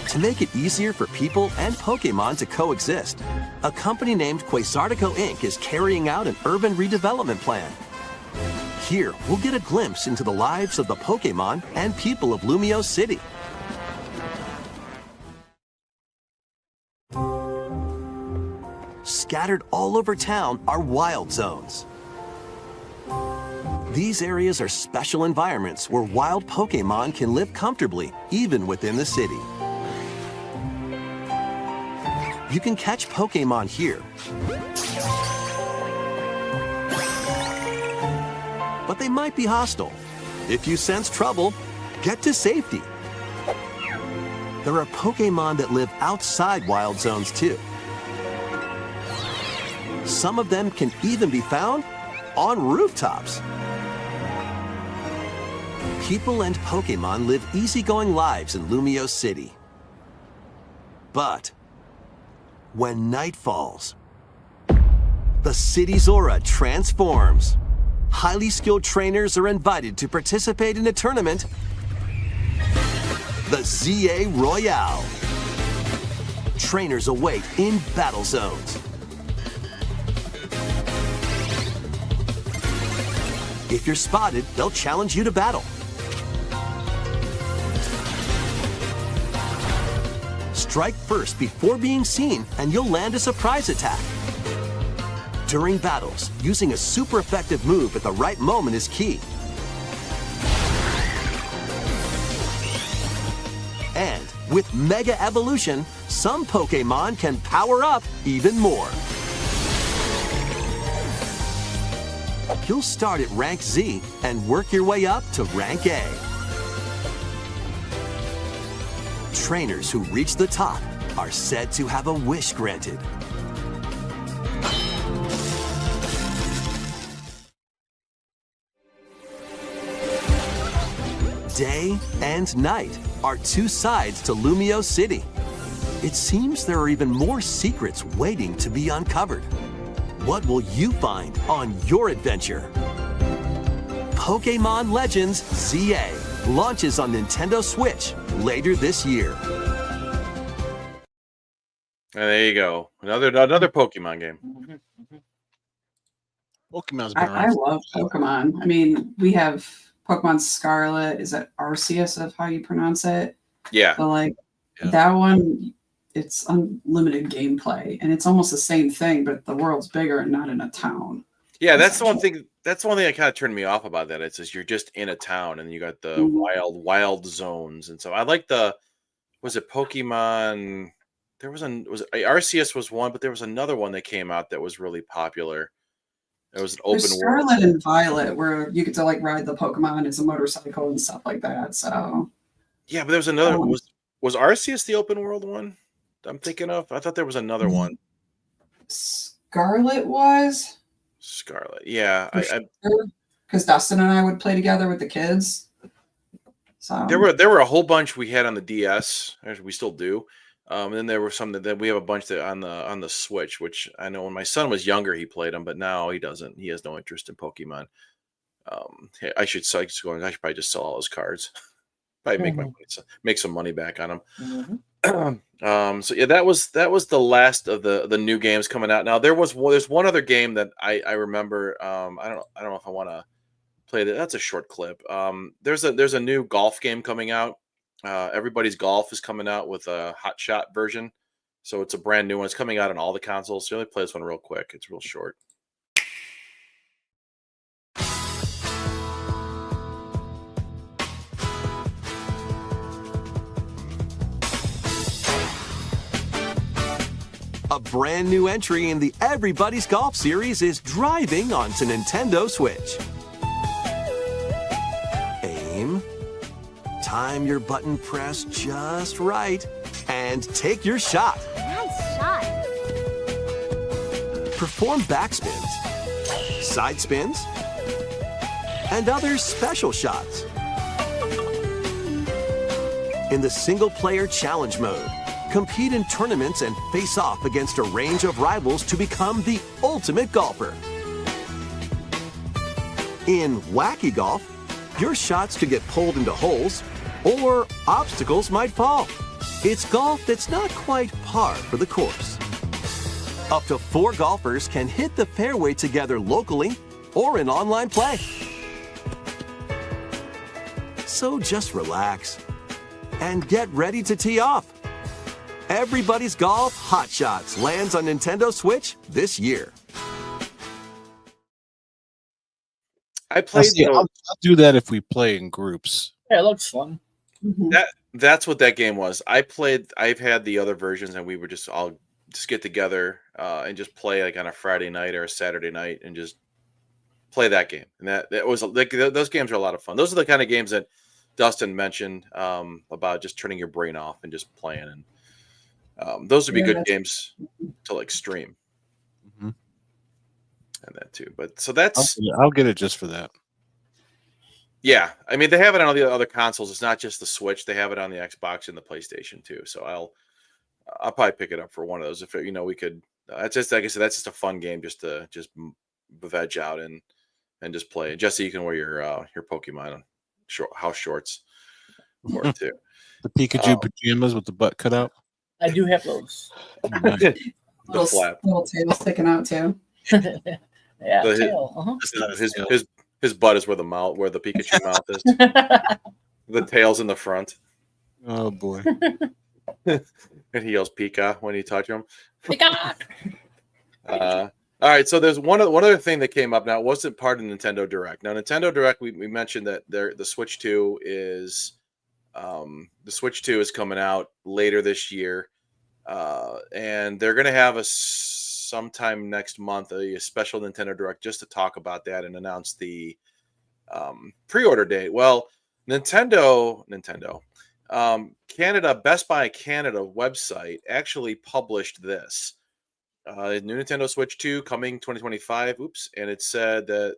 To make it easier for people and Pokemon to coexist, a company named Quasartico Inc. is carrying out an urban redevelopment plan. Here, we'll get a glimpse into the lives of the Pokemon and people of Lumio City. Scattered all over town are wild zones. These areas are special environments where wild Pokemon can live comfortably, even within the city. You can catch Pokemon here, but they might be hostile. If you sense trouble, get to safety. There are Pokemon that live outside wild zones too. Some of them can even be found on rooftops. People and Pokemon live easygoing lives in Lumio City. But when night falls, the city's aura transforms. Highly skilled trainers are invited to participate in a tournament, the ZA Royale. Trainers await in battle zones. If you're spotted, they'll challenge you to battle. Strike first before being seen, and you'll land a surprise attack. During battles, using a super effective move at the right moment is key. And with Mega Evolution, some Pokemon can power up even more. You'll start at Rank Z and work your way up to Rank A. Trainers who reach the top are said to have a wish granted. Day and night are 2 sides to Lumio City. It seems there are even more secrets waiting to be uncovered. What will you find on your adventure? Pokemon Legends ZA launches on Nintendo Switch later this year. And there you go. Another Pokemon game. Pokemon's been around. I love Pokemon. I mean, we have Pokemon Scarlet. Is it Arceus of how you pronounce it? Yeah. But that one, it's unlimited gameplay, and it's almost the same thing, but the world's bigger and not in a town. Yeah, that's the one thing. That's one thing that kind of turned me off about that. It's just you're just in a town, and you got the wild zones, and so I like was it Pokemon? Arceus was one, but there was another one that came out that was really popular. It was an open There's world. Scarlet and Violet, where you get to ride the Pokemon as a motorcycle and stuff like that. So yeah, but there was another. Was Arceus the open world one I'm thinking of? I thought there was another one. Scarlet was Scarlet. Yeah, because Dustin and I would play together with the kids. So there were a whole bunch we had on the DS, as we still do. And then there were some that we have a bunch that on the Switch, which I know when my son was younger he played them, but now he doesn't. He has no interest in Pokemon. I should probably just sell all his cards. Probably make my money, make some money back on them. So yeah, that was the last of the new games coming out. Now there's one other game that I remember. I don't know if I want to play that. That's a short clip. There's a new golf game coming out. Everybody's Golf is coming out with a Hot Shot version, so it's a brand new one. It's coming out on all the consoles. So let me play this one real quick. It's real short. A brand new entry in the Everybody's Golf series is driving onto Nintendo Switch. Aim, time your button press just right, and take your shot. Nice shot. Perform backspins, side spins, and other special shots. In the single-player challenge mode, compete in tournaments and face off against a range of rivals to become the ultimate golfer. In Wacky Golf, your shots could get pulled into holes or obstacles might fall. It's golf that's not quite par for the course. Up to 4 golfers can hit the fairway together locally or in online play. So just relax and get ready to tee off. Everybody's Golf Hot Shots lands on Nintendo Switch this year. I played. I'll do that if we play in groups. Yeah, it looks fun. That's what that game was. I've had the other versions, and we would just all get together and just play like on a Friday night or a Saturday night, and just play that game. And that was like those games are a lot of fun. Those are the kind of games that Dustin mentioned about just turning your brain off and just playing. And those would be good games to like stream. And that too. But so I'll get it just for that. Yeah, I mean they have it on all the other consoles. It's not just the Switch; they have it on the Xbox and the PlayStation too. So I'll probably pick it up for one of those. If we could, that's just like I said, that's just a fun game just to veg out and just play. Jesse, you can wear your Pokemon house shorts for it too. The Pikachu pajamas with the butt cut out. I do have those. The flap. Little tail sticking out too. Yeah, So tail. his butt is where the Pikachu mouth is. The tail's in the front. Oh boy. And he yells Pika when you touch him. Pika! All right, so there's one other thing that came up. Now, it wasn't part of Nintendo Direct. Now, Nintendo Direct, we mentioned that the Switch 2 is coming out later this year, and they're going to have sometime next month a special Nintendo Direct just to talk about that and announce the pre-order date. Well, Nintendo Canada, Best Buy Canada website actually published this. New Nintendo Switch 2 coming 2025. Oops, and it said that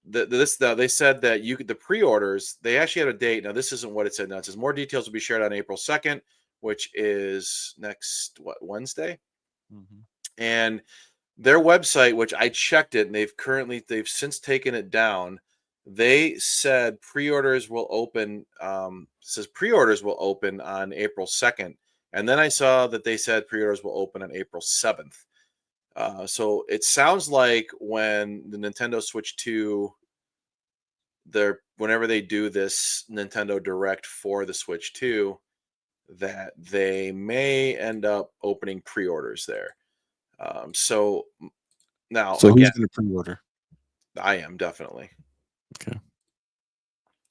they said that the pre-orders, they actually had a date. Now this isn't what it said. Now it says more details will be shared on April 2nd, which is next Wednesday. Mm-hmm. And their website, which I checked it, and they've since taken it down. They said pre-orders will open. Says pre-orders will open on April 2nd. And then I saw that they said pre-orders will open on April 7th. So it sounds like when the Nintendo Switch 2, whenever they do this Nintendo Direct for the Switch 2, that they may end up opening pre-orders there. So now, so who's going to pre-order? I am definitely. Okay.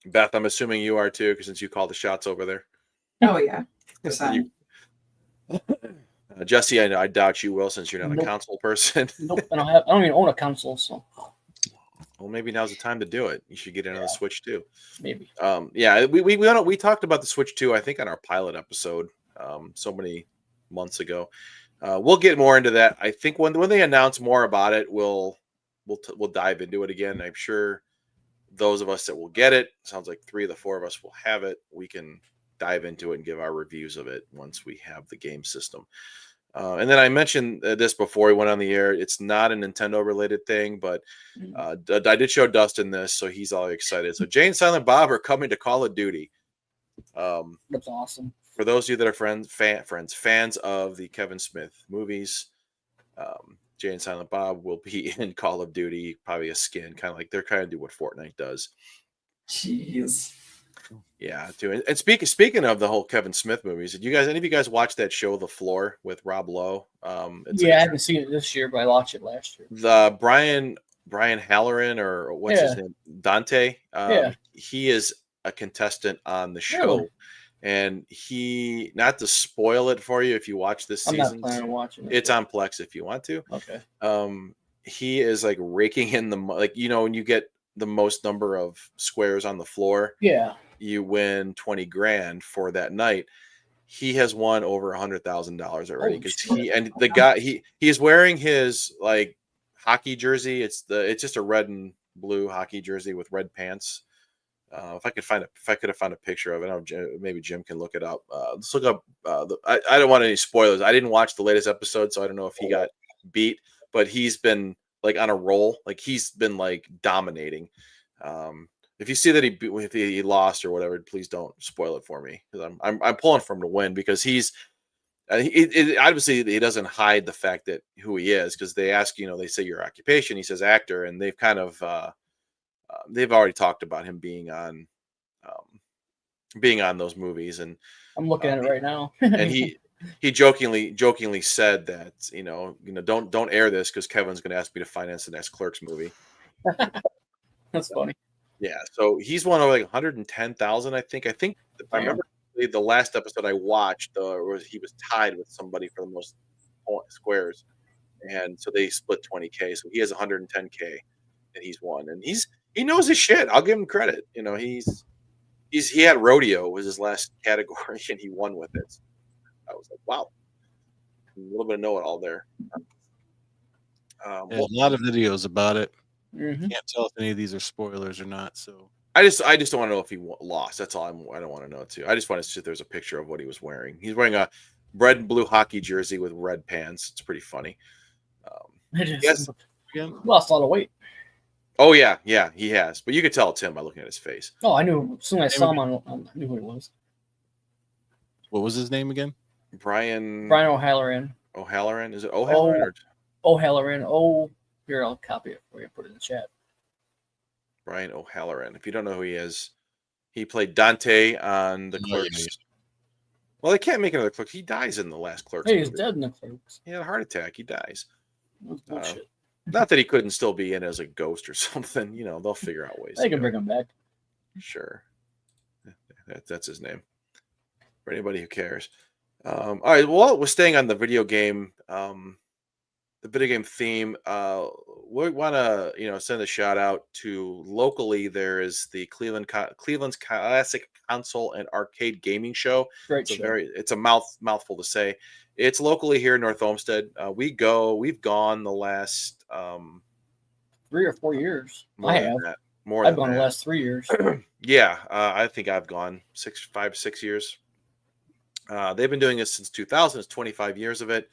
Beth, I'm assuming you are too, because since you call the shots over there. Oh yeah. Jesse, I doubt you will, since you're not a console person. Nope, I don't even own a console, so. Well, maybe now's the time to do it. You should get in on the Switch 2. Maybe. Yeah, we talked about the Switch 2, I think, on our pilot episode so many months ago. We'll get more into that. I think when they announce more about it, we'll dive into it again. I'm sure those of us that will get it, sounds like 3 of the 4 of us will have it. dive into it and give our reviews of it once we have the game system. And then I mentioned this before we went on the air. It's not a Nintendo related thing, but I did show Dustin this, so he's all excited. So Jay and Silent Bob are coming to Call of Duty. That's awesome. For those of you that are fans of the Kevin Smith movies, Jay and Silent Bob will be in Call of Duty, probably a skin, kind of like they're trying to do what Fortnite does. Jeez. Yeah, too. And speaking of the whole Kevin Smith movies, did any of you guys watch that show, The Floor, with Rob Lowe? I haven't seen it this year, but I watched it last year. The Brian Halloran, or what's his name, Dante. He is a contestant on the show. Really? And he, not to spoil it for you if you watch this season, I'm not planning on watching it. It's on Plex if you want to. Okay. He is like raking in when you get the most number of squares on the floor, you win 20 grand for that night. He has won over $100,000 already because he's wearing his like hockey jersey. It's just a red and blue hockey jersey with red pants. If I could have found a picture of it, I don't know, maybe Jim can look it up. Let's look up. I don't want any spoilers. I didn't watch the latest episode, so I don't know if he got beat, but he's been like on a roll. Like he's been like dominating. If you see that if he lost or whatever, please don't spoil it for me because I'm pulling for him to win because obviously he doesn't hide the fact that who he is because they ask, they say your occupation. He says actor, and they've kind of they've already talked about him being on those movies, and I'm looking at it right now. And he jokingly said that don't air this because Kevin's going to ask me to finance the next Clerks movie. That's funny. Yeah, so he's won over like 110,000. I think if I remember the last episode I watched, he was tied with somebody for the most squares, and so they split 20K. So he has 110K, and he's won, and he knows his shit. I'll give him credit. He had rodeo was his last category, and he won with it. I was like, wow, a little bit of know-it-all there. A lot of videos about it. Mm-hmm. Can't tell if any of these are spoilers or not. So I just don't want to know if he lost. That's all. I don't want to know too. I just want to see if there's a picture of what he was wearing. He's wearing a red and blue hockey jersey with red pants. It's pretty funny. Yes, lost a lot of weight. Oh yeah, he has. But you could tell it's him by looking at his face. Oh, I knew as soon as I saw him. I knew who he was. What was his name again? Brian O'Halloran. O'Halloran? Is it O'Halloran? O'Halloran. Oh, here, I'll copy it for you. Put it in the chat. Brian O'Halloran. If you don't know who he is, he played Dante on the Clerks. Well, they can't make another Clerks. He dies in the last Clerks. Hey, he's dead in the Clerks. He had a heart attack. He dies. Bullshit. Not that he couldn't still be in as a ghost or something. They'll figure out ways. They can bring him back. Sure. That's his name. For anybody who cares. All right. Well, we're staying on the video game. The video game theme. We want to, send a shout out to locally. There is the Cleveland's Classic Console and Arcade Gaming Show. Great show. It's a mouthful to say. It's locally here in North Olmsted. We've gone the last 3 or 4 years. I've gone the last 3 years. Yeah, I think I've gone 5, 6 years. They've been doing this since 2000. It's 25 years of it.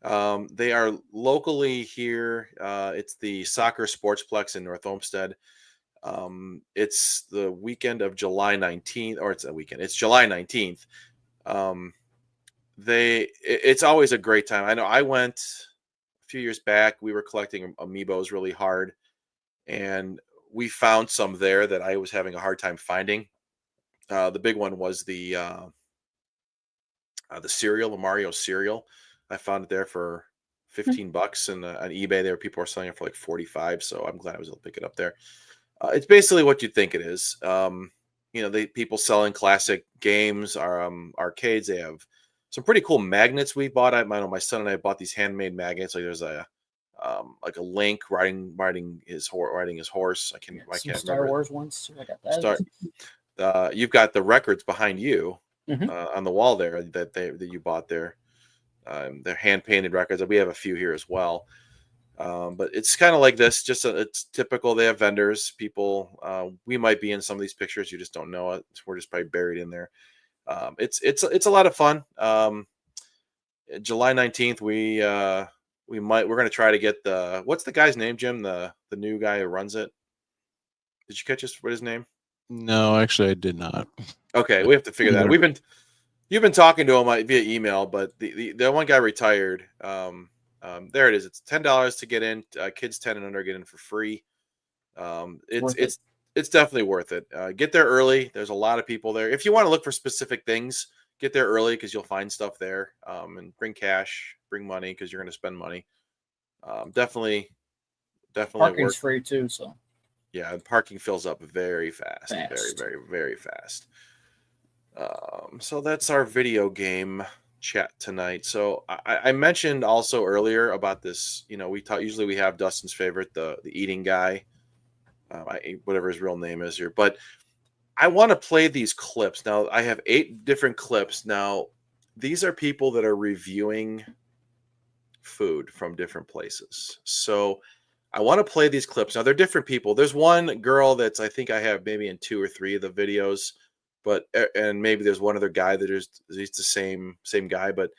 They are locally here. It's the Soccer Sportsplex in North Olmsted. It's the weekend of July 19th, or it's a weekend. It's July 19th. It's always a great time. I know I went a few years back. We were collecting amiibos really hard, and we found some there that I was having a hard time finding. The big one was the cereal, the Mario cereal. I found it there for $15, and on eBay, people were selling it for like 45. So I'm glad I was able to pick it up there. It's basically what you think it is. People selling classic games, arcades. They have some pretty cool magnets we bought. My son and I bought these handmade magnets. Like there's a Link riding his horse. I can't remember. Star Wars ones. I got that. You've got the records behind you on the wall there that you bought there. They're hand painted records. We have a few here as well. But it's kind of like this. It's typical. They have vendors. People. We might be in some of these pictures. You just don't know it. We're just probably buried in there. It's a lot of fun. July 19th, we're going to try to get what's the guy's name, Jim? The new guy who runs it. Did you catch his name? No, actually, I did not. Okay, we have to figure that out. You've been talking to him via email, but the one guy retired. There it is. It's $10 to get in. Kids 10 and under get in for free. It's definitely worth it. Get there early. There's a lot of people there. If you want to look for specific things, get there early because you'll find stuff there. And bring cash, bring money because you're going to spend money. Definitely. Parking's free too, so. Yeah, parking fills up very fast. Very, very, very fast. So that's our video game chat tonight. So I mentioned also earlier about this. Usually we have Dustin's favorite, the eating guy, whatever his real name is here. But I want to play these clips. Now I have 8 different clips. Now these are people that are reviewing food from different places. So I want to play these clips. Now they're different people. There's one girl that's I think I have maybe in 2 or 3 of the videos, and maybe there's one other guy that is the same guy, but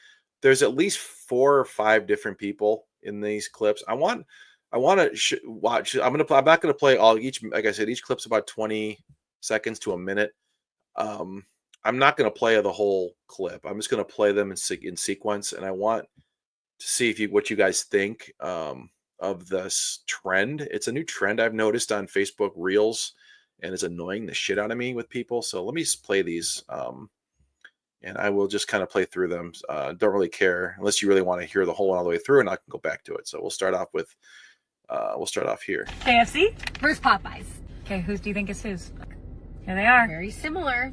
there's at least 4 or 5 different people in these clips. I want to watch. I'm not going to play each. Like I said, each clip's about 20 seconds to a minute. I'm not going to play the whole clip. I'm just going to play them in sequence, and I want to see what you guys think of this trend. It's a new trend I've noticed on Facebook Reels, and it's annoying the shit out of me with people. So let me just play these, and I will just kind of play through them. Don't really care unless you really want to hear the whole one all the way through, and I can go back to it. So we'll start off here. KFC versus Popeyes. Okay, whose do you think is whose? Here they are. Very similar.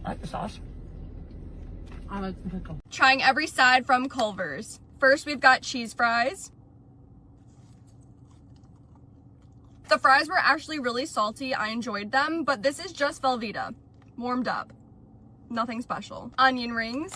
I like the sauce. I like the pickle. Trying every side from Culver's. First, we've got cheese fries. The fries were actually really salty. I enjoyed them, but this is just Velveeta. Warmed up. Nothing special. Onion rings.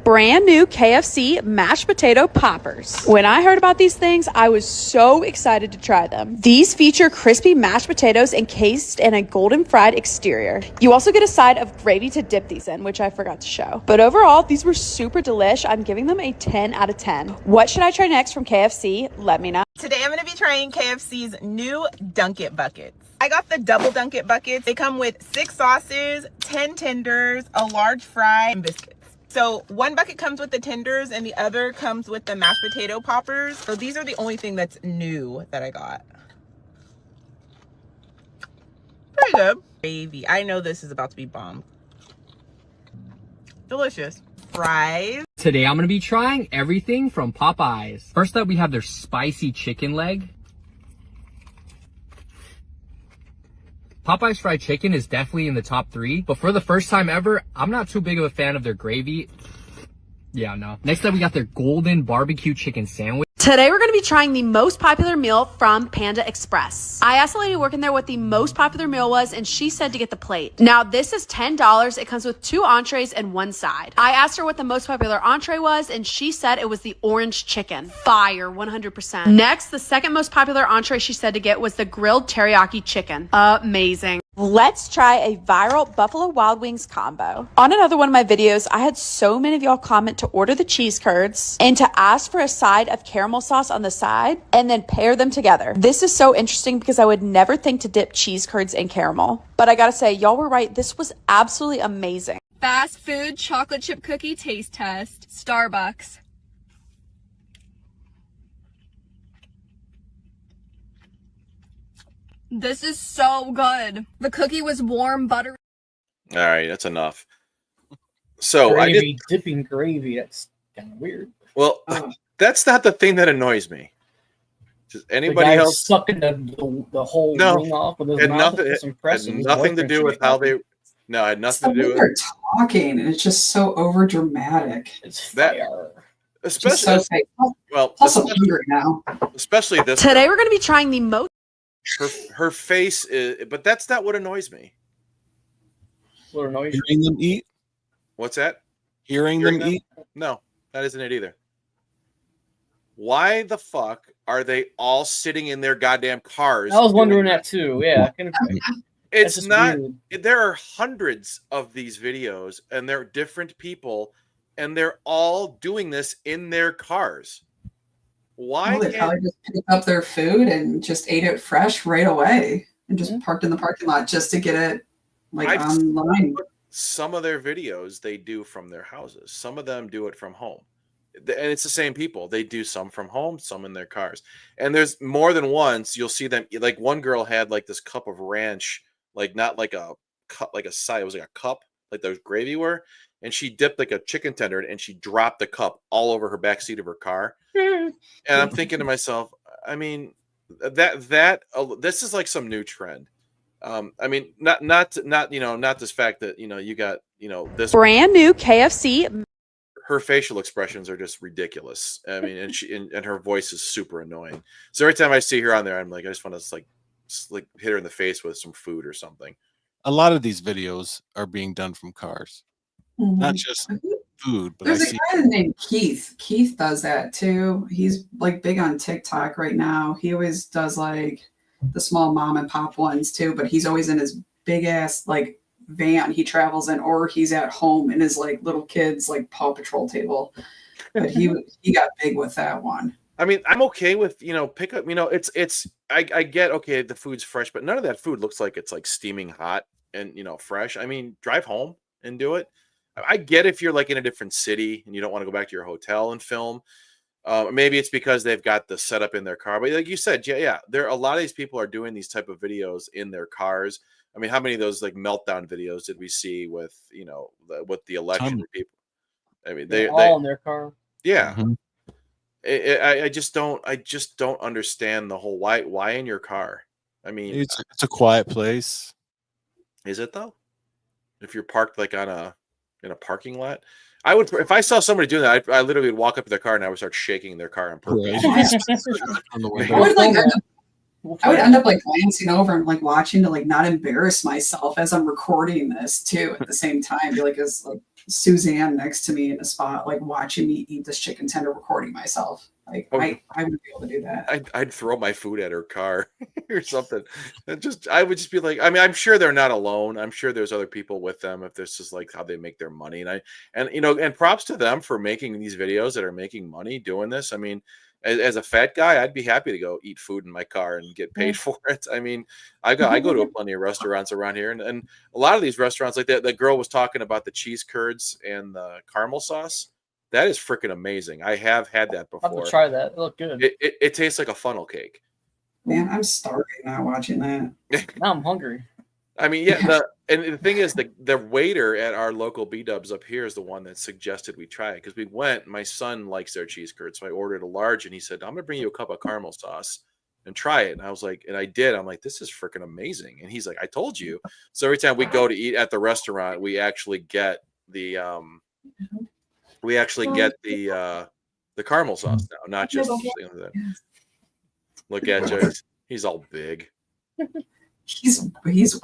Brand new KFC mashed potato poppers. When I heard about these things, I was so excited to try them. These feature crispy mashed potatoes encased in a golden fried exterior. You also get a side of gravy to dip these in, which I forgot to show. But overall, these were super delish. I'm giving them a 10 out of 10. What should I try next from KFC? Let me know. Today I'm going to be trying KFC's new Dunk It buckets. I got the double Dunk It buckets. They come with 6 sauces, 10 tenders, a large fry, and biscuits. So one bucket comes with the tenders and the other comes with the mashed potato poppers. So these are the only thing that's new that I got. Pretty good. Gravy. I know this is about to be bomb. Delicious. Fries. Today I'm going to be trying everything from Popeyes. First up, we have their spicy chicken leg. Popeye's fried chicken is definitely in the top 3, but for the first time ever, I'm not too big of a fan of their gravy. Yeah, no. Next up, we got their golden barbecue chicken sandwich. Today we're going to be trying the most popular meal from Panda Express. I asked the lady working there what the most popular meal was, and she said to get the plate. Now this is $10. It comes with 2 entrees and 1 side. I asked her what the most popular entree was, and she said it was the orange chicken. Fire, 100%. Next, the second most popular entree she said to get was the grilled teriyaki chicken. Amazing. Let's try a viral Buffalo Wild Wings combo. On another one of my videos, I had so many of y'all comment to order the cheese curds and to ask for a side of caramel sauce on the side and then pair them together. This is so interesting because I would never think to dip cheese curds in caramel. But I gotta say, y'all were right. This was absolutely amazing. Fast food chocolate chip cookie taste test. Starbucks. This is so good. The cookie was warm, buttery. All right, that's enough. So gravy, dipping gravy. That's kind of weird. Well, that's not the thing that annoys me. Does anybody else sucking the whole ring off with his mouth? Had nothing to do with how they. No, it had nothing to do with. They're talking, and it's just so over dramatic. It's that, especially so fake. Well, plus I'm hungry now. Especially this. Today we're going to be trying the most. Her face is, but that's not what annoys me. What annoys you? Hearing them eat? What's that? Hearing them eat? No, that isn't it either. Why the fuck are they all sitting in their goddamn cars? I was wondering doing that too. Yeah, It's just not. weird. There are hundreds of these videos, and they're different people, and they're all doing this in their cars. Why Well, they probably just picked up their food and just ate it fresh right away and just parked in the parking lot just to get it like online. Some of their videos they do from their houses. Some of them do it from home. And it's the same people. They do some from home, some in their cars. And there's more than once you'll see them. Like one girl had like this cup of ranch, like not like a cup, like a side. It was like a cup, like those gravy were. And she dipped like a chicken tender and she dropped the cup all over her back seat of her car. And I'm thinking to myself, I mean, this is like some new trend. I mean, not this fact that you got this Brand new KFC. Her facial expressions are just ridiculous. I mean, and her voice is super annoying. So every time I see her on there, I'm like, I just want to like hit her in the face with some food or something. A lot of these videos are being done from cars, not just food. But There's a guy named Keith. Keith does that too. He's like big on TikTok right now. He always does like the small mom and pop ones too, but he's always in his big ass like van he travels in, or he's at home in his like little kids like Paw Patrol table. But he got big with that one. I mean, I'm okay with pick up. I get okay, the food's fresh, but none of that food looks like it's like steaming hot and fresh. I mean, drive home and do it. I get if you're like in a different city and you don't want to go back to your hotel and film. Maybe it's because they've got the setup in their car, but like you said, yeah, there a lot of these people are doing these type of videos in their cars. I mean, how many of those like meltdown videos did we see with with the election people? I mean, They're all in their car. Yeah. I just don't understand the whole why in your car. I mean, it's a quiet place. Is it though? If you're parked like in a parking lot, I would, if I saw somebody doing that, I literally would walk up to their car and I would start shaking their car on purpose. I would end up like glancing over and like watching to like not embarrass myself as I'm recording this too at the same time. Be like as like Suzanne next to me in a spot, like watching me eat this chicken tender, recording myself. Like I would be able to do that. I'd throw my food at her car or something. I would just be like, I mean, I'm sure they're not alone. I'm sure there's other people with them. If this is like how they make their money, and props to them for making these videos that are making money doing this. I mean, as a fat guy, I'd be happy to go eat food in my car and get paid for it. I mean, I go to plenty of restaurants around here, and a lot of these restaurants, like that girl was talking about the cheese curds and the caramel sauce. That is freaking amazing. I have had that before. I have to try that. It looked good. It tastes like a funnel cake. Man, I'm starving now watching that. Now I'm hungry. I mean, yeah. The thing is, the waiter at our local B-Dubs up here is the one that suggested we try it because we went. My son likes their cheese curds, so I ordered a large, and he said, "I'm gonna bring you a cup of caramel sauce and try it." And I was like, and I did. I'm like, this is freaking amazing. And he's like, I told you. So every time we go to eat at the restaurant, we actually get the caramel sauce now, not just that. Look at Joe. He's all big. He's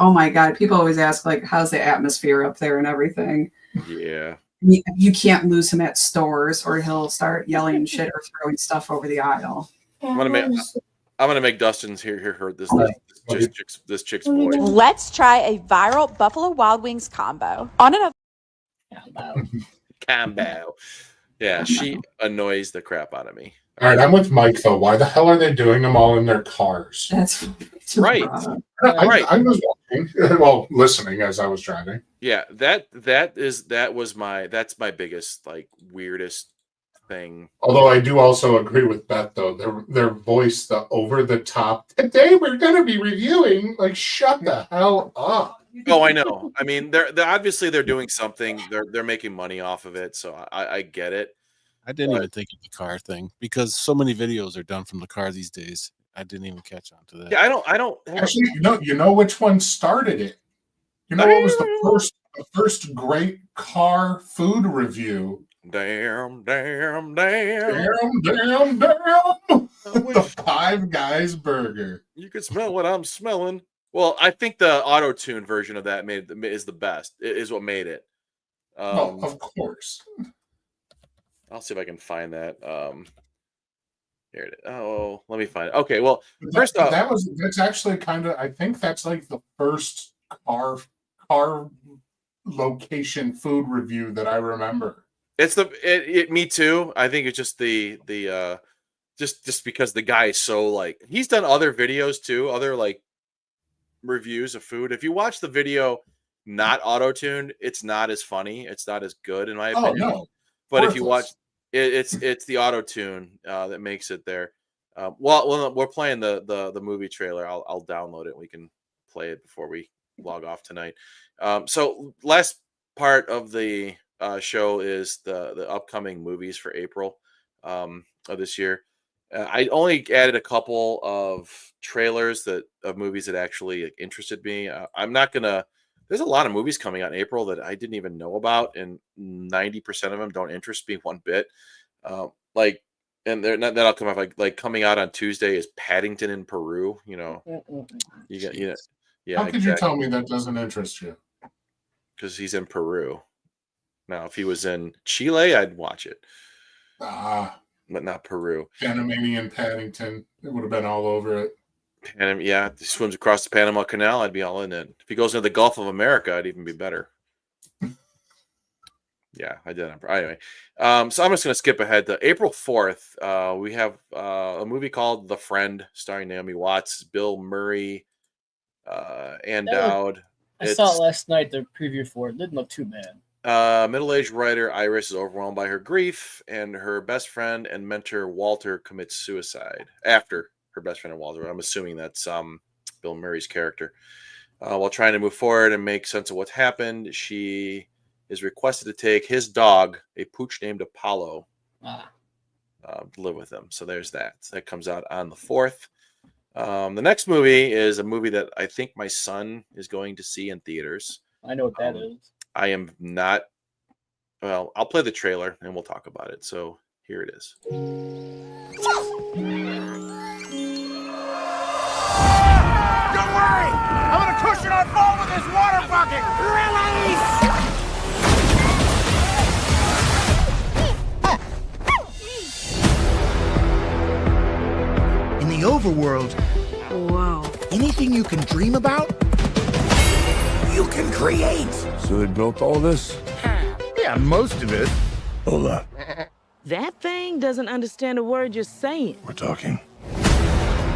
oh my god. People always ask like, how's the atmosphere up there and everything. Yeah. You can't lose him at stores or he'll start yelling shit or throwing stuff over the aisle. I'm gonna make Dustin's hear this chick's voice. Let's try a viral Buffalo Wild Wings combo. On another combo. Yeah, she annoys the crap out of me. All right, I'm with Mike though. Why the hell are they doing them all in their cars? That's right. I was watching, well, listening as I was driving. Yeah, that's my biggest like weirdest thing. Although I do also agree with Beth though, their voice, the over the top. Today we're gonna be reviewing. Like, shut the hell up. Oh, I know. I mean, they're obviously they're doing something. They're making money off of it, so I get it. I didn't even think of the car thing because so many videos are done from the car these days. I didn't even catch on to that. Yeah, I don't actually. You know which one started it. You know what was the first great car food review? Damn. The Five Guys burger. You can smell what I'm smelling. Well, I think the auto-tune version of that is the best. It is what made it. Of course. I'll see if I can find that. Here it is. Oh, let me find it. Okay, well, first off, that's actually kind of, I think that's like the first car location food review that I remember. It's me too. I think it's just the just because the guy is so like, he's done other videos too, other like reviews of food. If you watch the video not auto-tuned, it's not as funny. It's not as good in my opinion. No. But if you watch it's the auto-tune that makes it there. Well, we're playing the movie trailer. I'll download it. We can play it before we log off tonight. So last part of the show is the upcoming movies for April of this year. I only added a couple of trailers of movies that actually interested me. I'm not gonna. There's a lot of movies coming out in April that I didn't even know about, and 90% of them don't interest me one bit. And that'll come up like coming out on Tuesday is Paddington in Peru. You know, yeah. How could you tell me that doesn't interest you? Because he's in Peru. Now, if he was in Chile, I'd watch it. But not Peru. Panamanian Paddington. It would have been all over it. Yeah, if he swims across the Panama Canal, I'd be all in it. If he goes into the Gulf of America, I'd even be better. Yeah, I did. Anyway, so I'm just going to skip ahead to April 4th. We have a movie called The Friend, starring Naomi Watts, Bill Murray, Ann Dowd. I saw it last night, the preview for it. Didn't look too bad. Middle-aged writer Iris is overwhelmed by her grief, and her best friend and mentor Walter commits suicide after her best friend and Walter. I'm assuming that's Bill Murray's character. While trying to move forward and make sense of what's happened, she is requested to take his dog, a pooch named Apollo, to live with him. So there's that. That comes out on the 4th. The next movie is a movie that I think my son is going to see in theaters. I know what that is. I am not. Well, I'll play the trailer and we'll talk about it. So here it is. Don't worry! I'm gonna cushion our fall with this water bucket! Release! In the overworld, Wow. anything you can dream about, you can create. So they built all this? Yeah, most of it. Hola. That thing doesn't understand a word you're saying. We're talking.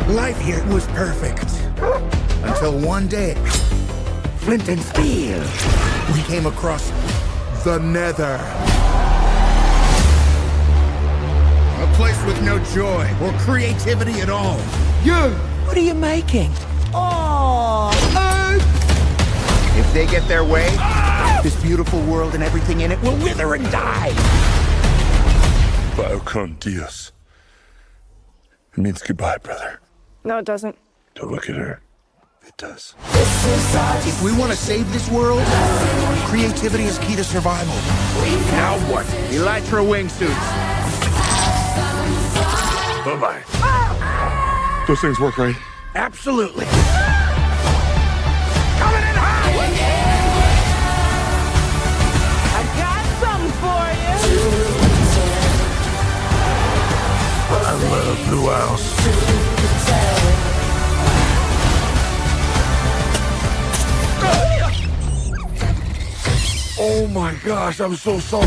Life here was perfect. Until one day, Flint and Steel, we came across the Nether. A place with no joy or creativity at all. You! What are you making? Oh! If they get their way, this beautiful world and everything in it will wither and die. Biocon Dios. It means goodbye, brother. No, it doesn't. Don't look at her. It does. If we want to save this world, creativity is key to survival. Now what? Elytra wingsuits. Bye-bye. Those things work, right? Absolutely. Coming in hot! I got something for you. I love Blue House. Oh my gosh, I'm so sorry.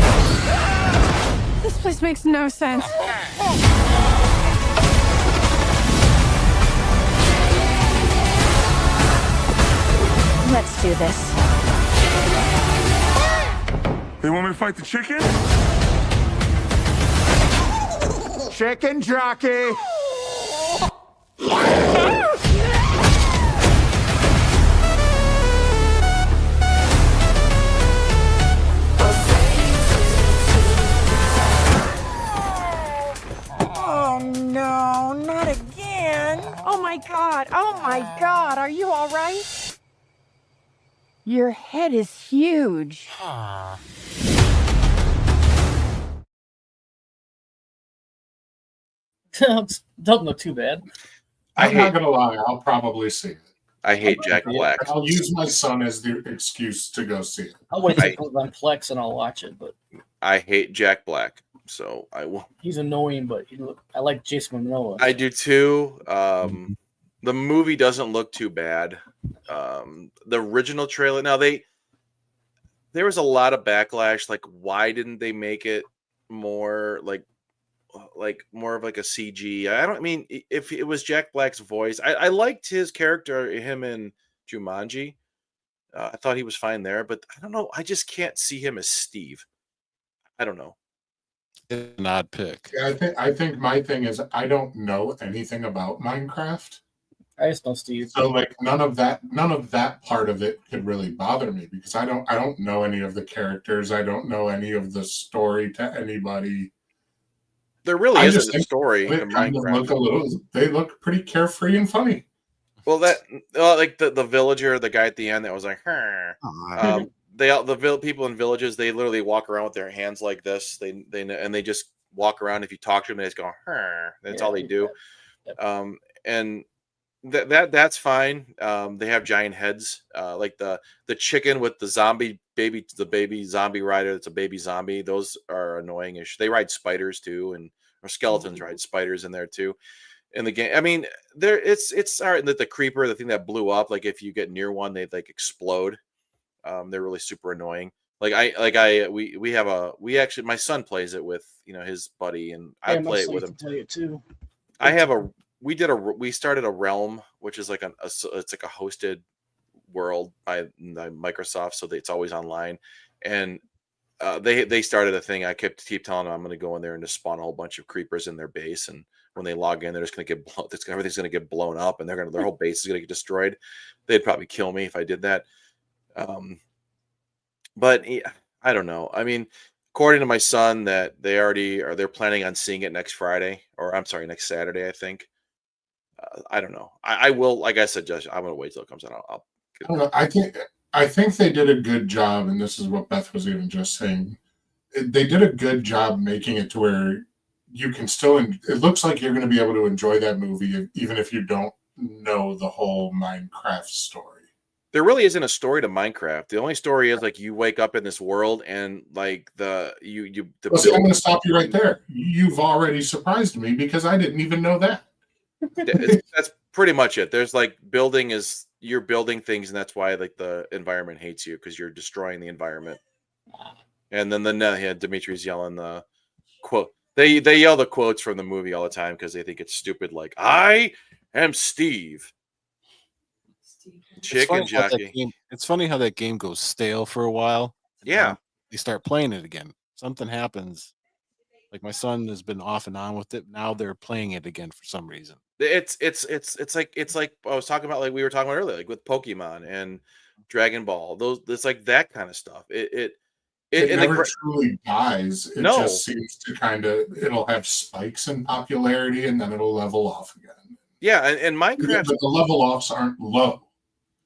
This place makes no sense. Let's do this. They want me to fight the chicken? Chicken jockey. Oh no, not again. Oh my god, are you all right? Your head is huge. Doesn't look too bad. I'm not gonna lie, I'll probably see it. I hate Jack Black. I'll use my son as the excuse to go see it. I'll wait till it comes on Plex and I'll watch it. But I hate Jack Black, so I will. he's annoying, but I like Jason Momoa. I do too. The movie doesn't look too bad. The original trailer. Now there was a lot of backlash. Like, why didn't they make it more like more of like a CG? I don't mean if it was Jack Black's voice. I liked his character, him in Jumanji. I thought he was fine there, but I don't know. I just can't see him as Steve. I don't know. It's an odd pick. Yeah, I think my thing is I don't know anything about Minecraft. I just know Steve. So like none of that part of it could really bother me because I don't know any of the characters. I don't know any of the story to anybody. There really isn't a story in Minecraft. They look pretty carefree and funny. Well, like the villager, the guy at the end that was like, the people in villages, they literally walk around with their hands like this. They just walk around. If you talk to them, they just go, that's all they do. And that's fine. They have giant heads, like the chicken with the baby zombie rider. That's a baby zombie. Those are annoying-ish. They ride spiders too, or skeletons ride spiders in there too. In the game, I mean, it's all right. The creeper, the thing that blew up, like if you get near one, they like explode. They're really super annoying. We actually, my son plays it with his buddy, and I play it with him. Play it too. We started a Realm, which is like it's like a hosted world by Microsoft, so it's always online. And they started a thing. I keep telling them I'm going to go in there and just spawn a whole bunch of creepers in their base, and when they log in, they're just going to get everything's going to get blown up, and their whole base is going to get destroyed. They'd probably kill me if I did that. But I don't know. I mean, according to my son, that they're planning on seeing it next Friday, or I'm sorry, next Saturday, I think. I don't know. I will, like I said, Josh, I'm going to wait till it comes out. I think they did a good job, and this is what Beth was even just saying. They did a good job making it to where you can still. It looks like you're going to be able to enjoy that movie even if you don't know the whole Minecraft story. There really isn't a story to Minecraft. The only story is like you wake up in this world and like I'm going to stop you right there. You've already surprised me because I didn't even know that. That's pretty much it. There's like you're building things, and that's why like the environment hates you because you're destroying the environment. And then Dimitri's yelling the quote. They yell the quotes from the movie all the time because they think it's stupid. Like, I am Steve. Chicken jockey. It's funny how that game goes stale for a while. Yeah. They start playing it again. Something happens. Like my son has been off and on with it. Now they're playing it again for some reason. It's like I was talking about, like we were talking about earlier, like with Pokemon and Dragon Ball. It's like that kind of stuff. It never truly dies. It just seems to it'll have spikes in popularity and then it'll level off again. Yeah, and Minecraft, but the level offs aren't low.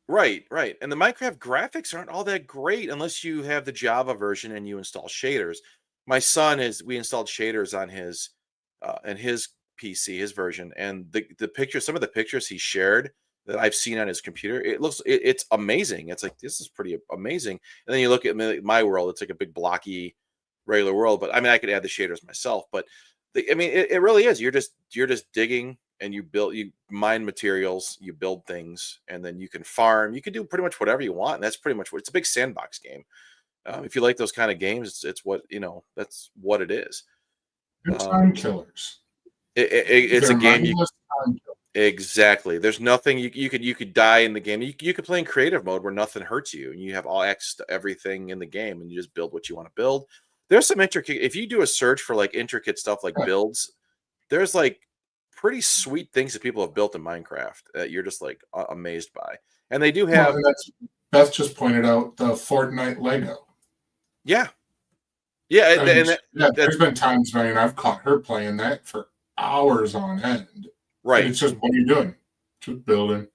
Right. And the Minecraft graphics aren't all that great unless you have the Java version and you install shaders. My son we installed shaders on his PC, his version, and some of the pictures he shared that I've seen on his computer, it's amazing. It's like, this is pretty amazing. And then you look at my world, it's like a big blocky regular world, but I mean, I could add the shaders myself, but it really is. You're just digging and you mine materials, you build things, and then you can farm. You can do pretty much whatever you want. And that's pretty much it's a big sandbox game. If you like those kind of games, it's what, that's what it is. They're time killers. It's a game. Exactly. There's nothing you could die in the game. You could play in creative mode where nothing hurts you, and you have all access to everything in the game, and you just build what you want to build. There's some intricate. If you do a search for like intricate stuff like builds, there's like pretty sweet things that people have built in Minecraft that you're just like amazed by. And they do have. Beth just pointed out the Fortnite Lego. Yeah. There's been times, man, I've caught her playing that for hours on end. Right. And it's just, what are you doing? Just building.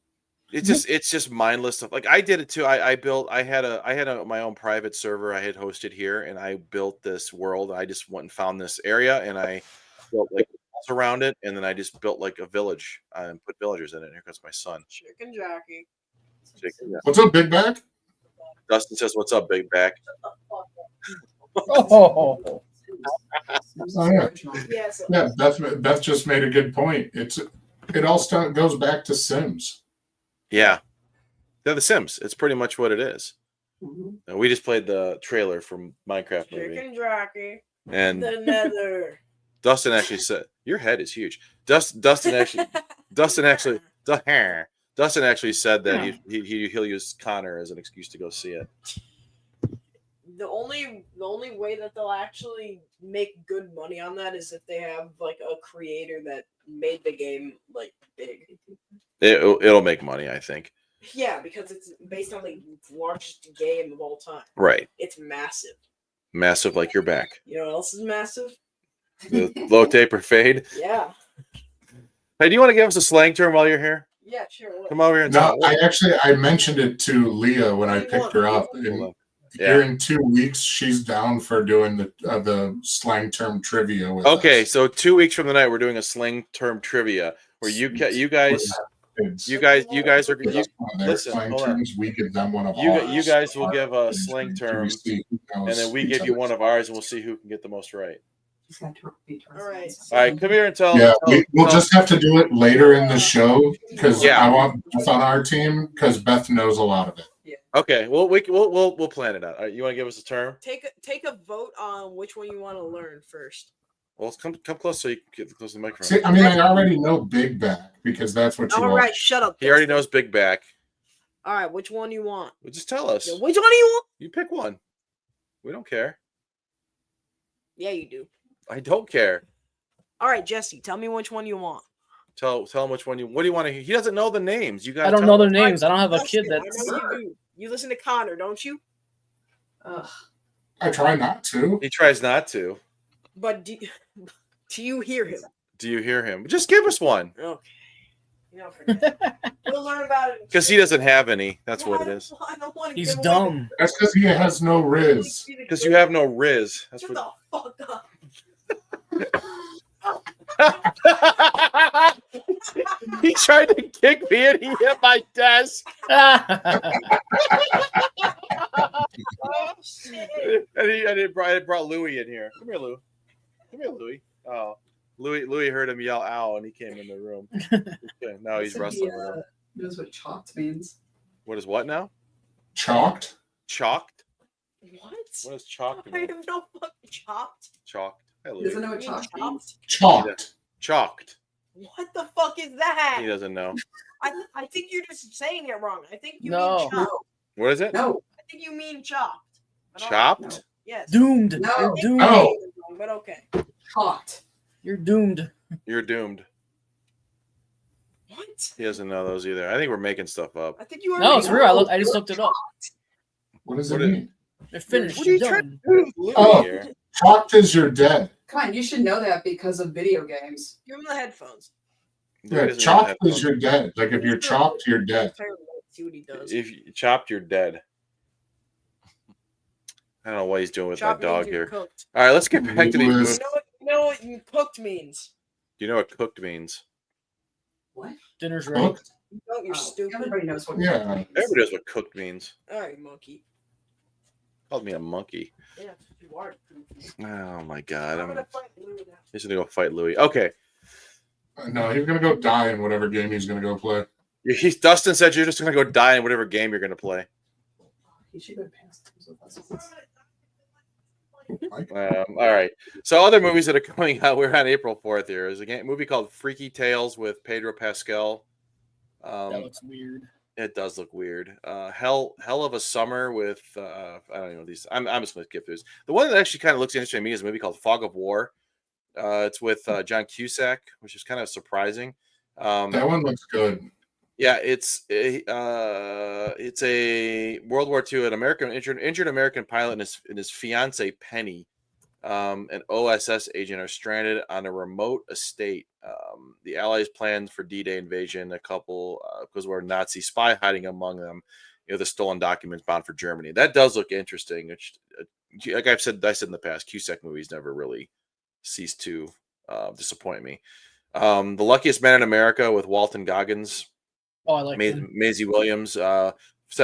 It's just mindless stuff. Like I did it too. I had my own private server I had hosted here, and I built this world. I just went and found this area, and I built like walls around it, and then I just built like a village and put villagers in it. Here comes my son. Chicken jockey. What's up, Big Back? Dustin says, "What's up, Big Back?" Oh, Oh, yeah. Yeah, Beth just made a good point. It all goes back to Sims. Yeah, they're The Sims. It's pretty much what it is. And we just played the trailer from Minecraft movie, Chicken jockey. and The nether. Dustin actually said, "Your head is huge." Dustin actually said that he'll use Connor as an excuse to go see it. The only way that they'll actually make good money on that is if they have like a creator that made the game like big. It'll make money, I think. Yeah, because it's based on the largest game of all time. Right. It's massive. Massive, like your back. You know what else is massive? The low taper fade. Yeah. Hey, do you want to give us a slang term while you're here? Yeah, sure. Come over here and No, talk. I mentioned it to Leah when I picked her up. And here in 2 weeks, she's down for doing the slang term trivia with us. Okay, so 2 weeks from tonight, we're doing a slang term trivia where you guys are listen. Slang Hold on. terms, we give them one of ours. You guys will give a slang term, and then we give you one of ours, and we'll see who can get the most right. All right. All right, come here and tell. Yeah, we'll just have to do it later in the show because I want Beth on our team because Beth knows a lot of it. Okay, well we'll plan it out. All right, you want to give us a term? Take a vote on which one you want to learn first. Well, come close so you can get close to the microphone. See, I mean, I already know Big Back because that's what you All want. right, shut up. He already knows Big Back. All right, which one you want? Well, just tell us. Yeah, which one do you want? You pick one. We don't care. Yeah, you do. I don't care. All right, Jesse, tell me which one you want. Tell him which one you. What do you want to hear? He doesn't know the names. You got. I don't know their names. I don't have a kid I that's. know you do. You listen to Connor, don't you? I try not to. He tries not to. But do you hear him? Do you hear him? Just give us one. Okay. You know, forget it. We'll learn about it. Because he doesn't have any. That's what it is. I don't want to He's give dumb. That's because he has no Riz. Because you have no Riz. That's Shut what. the fuck up. He tried to kick me and he hit my desk. Oh, shit. and it brought Louie in here. Come here, Lou. Come here, Louie. Oh, Louie heard him yell "ow" and he came in the room. Okay, now he's wrestling with him. Knows what chalked means. What is what now? Chalked? Chalked? What? What is chalked I mean? have no fucking chopped. Chalked. Hey, He Louie. doesn't know what chalked means. Chalked. Chalked. What the fuck is that? He doesn't know. I think you're just saying it wrong. I think you No. mean chopped. What is it? No. I think you mean chopped. I don't- Chopped? Yes. Doomed. No. You're doomed. No. But okay. Chalked. You're doomed. You're doomed. What? He doesn't know those either. I think we're making stuff up. I think you No, it's real. know. I just looked it up. What does What it is- mean? They're finished. What are you You're trying done. Louie Oh. here. Chalked is you're dead. Come on, you should know that because of video games. Give him the headphones. Louie Yeah, doesn't chalked have is headphones. you're dead. Like if you're chalked, you're dead. See what he does. If you chopped, you're dead. I don't know what he's doing with Chopped that dog means you're here. cooked. All right, let's get back to these Louis. movies. You know what cooked means? Do you know what cooked means? What? Dinner's ready. Cooked? You don't, you're stupid. Everybody knows what. Yeah. Everybody knows what cooked means. All right, monkey. Called me a monkey. Yeah, you are. Oh my god. I'm gonna fight Louis now. He's gonna go fight Louie. Okay. No, he's gonna go die in whatever game he's gonna go play. Dustin said you're just gonna go die in whatever game you're gonna play. He should have passed with us. All right. So other movies that are coming out. We're on April 4th here. There's a movie called Freaky Tales with Pedro Pascal. That looks weird. It does look weird. Hell of a Summer with I don't know these. I'm just gonna skip through this. The one that actually kind of looks interesting to me is a movie called Fog of War. It's with John Cusack, which is kind of surprising. That one looks good. Yeah, it's a World War II. An injured American pilot and his fiance Penny, an OSS agent, are stranded on a remote estate. The Allies planned for D-Day invasion. A couple because we're a Nazi spy hiding among them. You know, the stolen documents bound for Germany. That does look interesting. Which, like I said in the past, Cusack movies never really ceased to disappoint me. The Luckiest Man in America with Walton Goggins. Oh, I like him. Maisie Williams, set